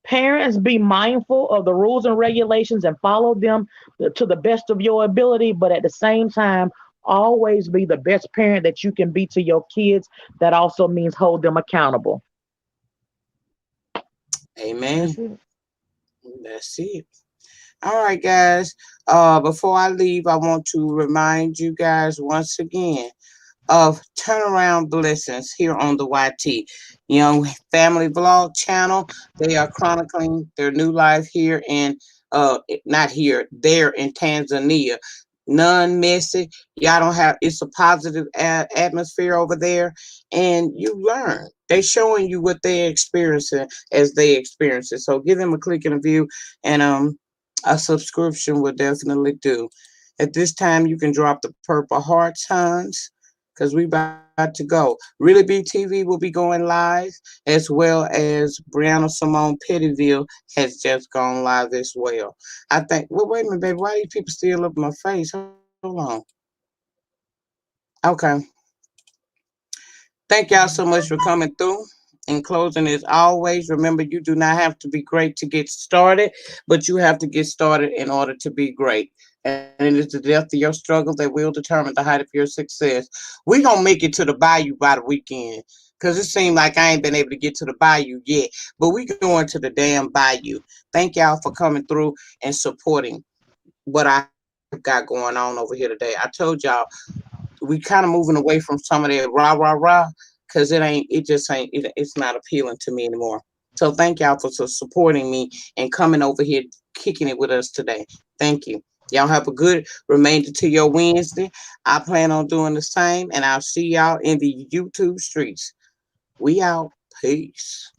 Parents, be mindful of the rules and regulations and follow them to the best of your ability. But at the same time, always be the best parent that you can be to your kids. That also means hold them accountable. Amen. That's it. All right, guys. Before I leave, I want to remind you guys once again, of turnaround blessings here on the YT Young Family Vlog channel. They are chronicling their new life here in not here, there in Tanzania. None messy. Y'all don't have, it's a positive atmosphere over there, and you learn. They showing you what they're experiencing as they experience it. So give them a click and a view, and a subscription will definitely do. At this time, you can drop the purple hearts, Hans, because we about to go. Really B TV will be going live, as well as Brianna Simone Pettyville has just gone live as well. I think, well, wait a minute, baby. Why these people still up my face? Hold on. Okay. Thank y'all so much for coming through. In closing, as always, remember you do not have to be great to get started, but you have to get started in order to be great. And it is the depth of your struggle that will determine the height of your success. We gonna make it to the bayou by the weekend. Cause it seemed like I ain't been able to get to the bayou yet. But we going to the damn bayou. Thank y'all for coming through and supporting what I got going on over here today. I told y'all we kind of moving away from some of that rah, because it just ain't, it's not appealing to me anymore. So thank y'all for supporting me and coming over here, kicking it with us today. Thank you. Y'all have a good remainder to your Wednesday. I plan on doing the same, and I'll see y'all in the YouTube streets. We out. Peace.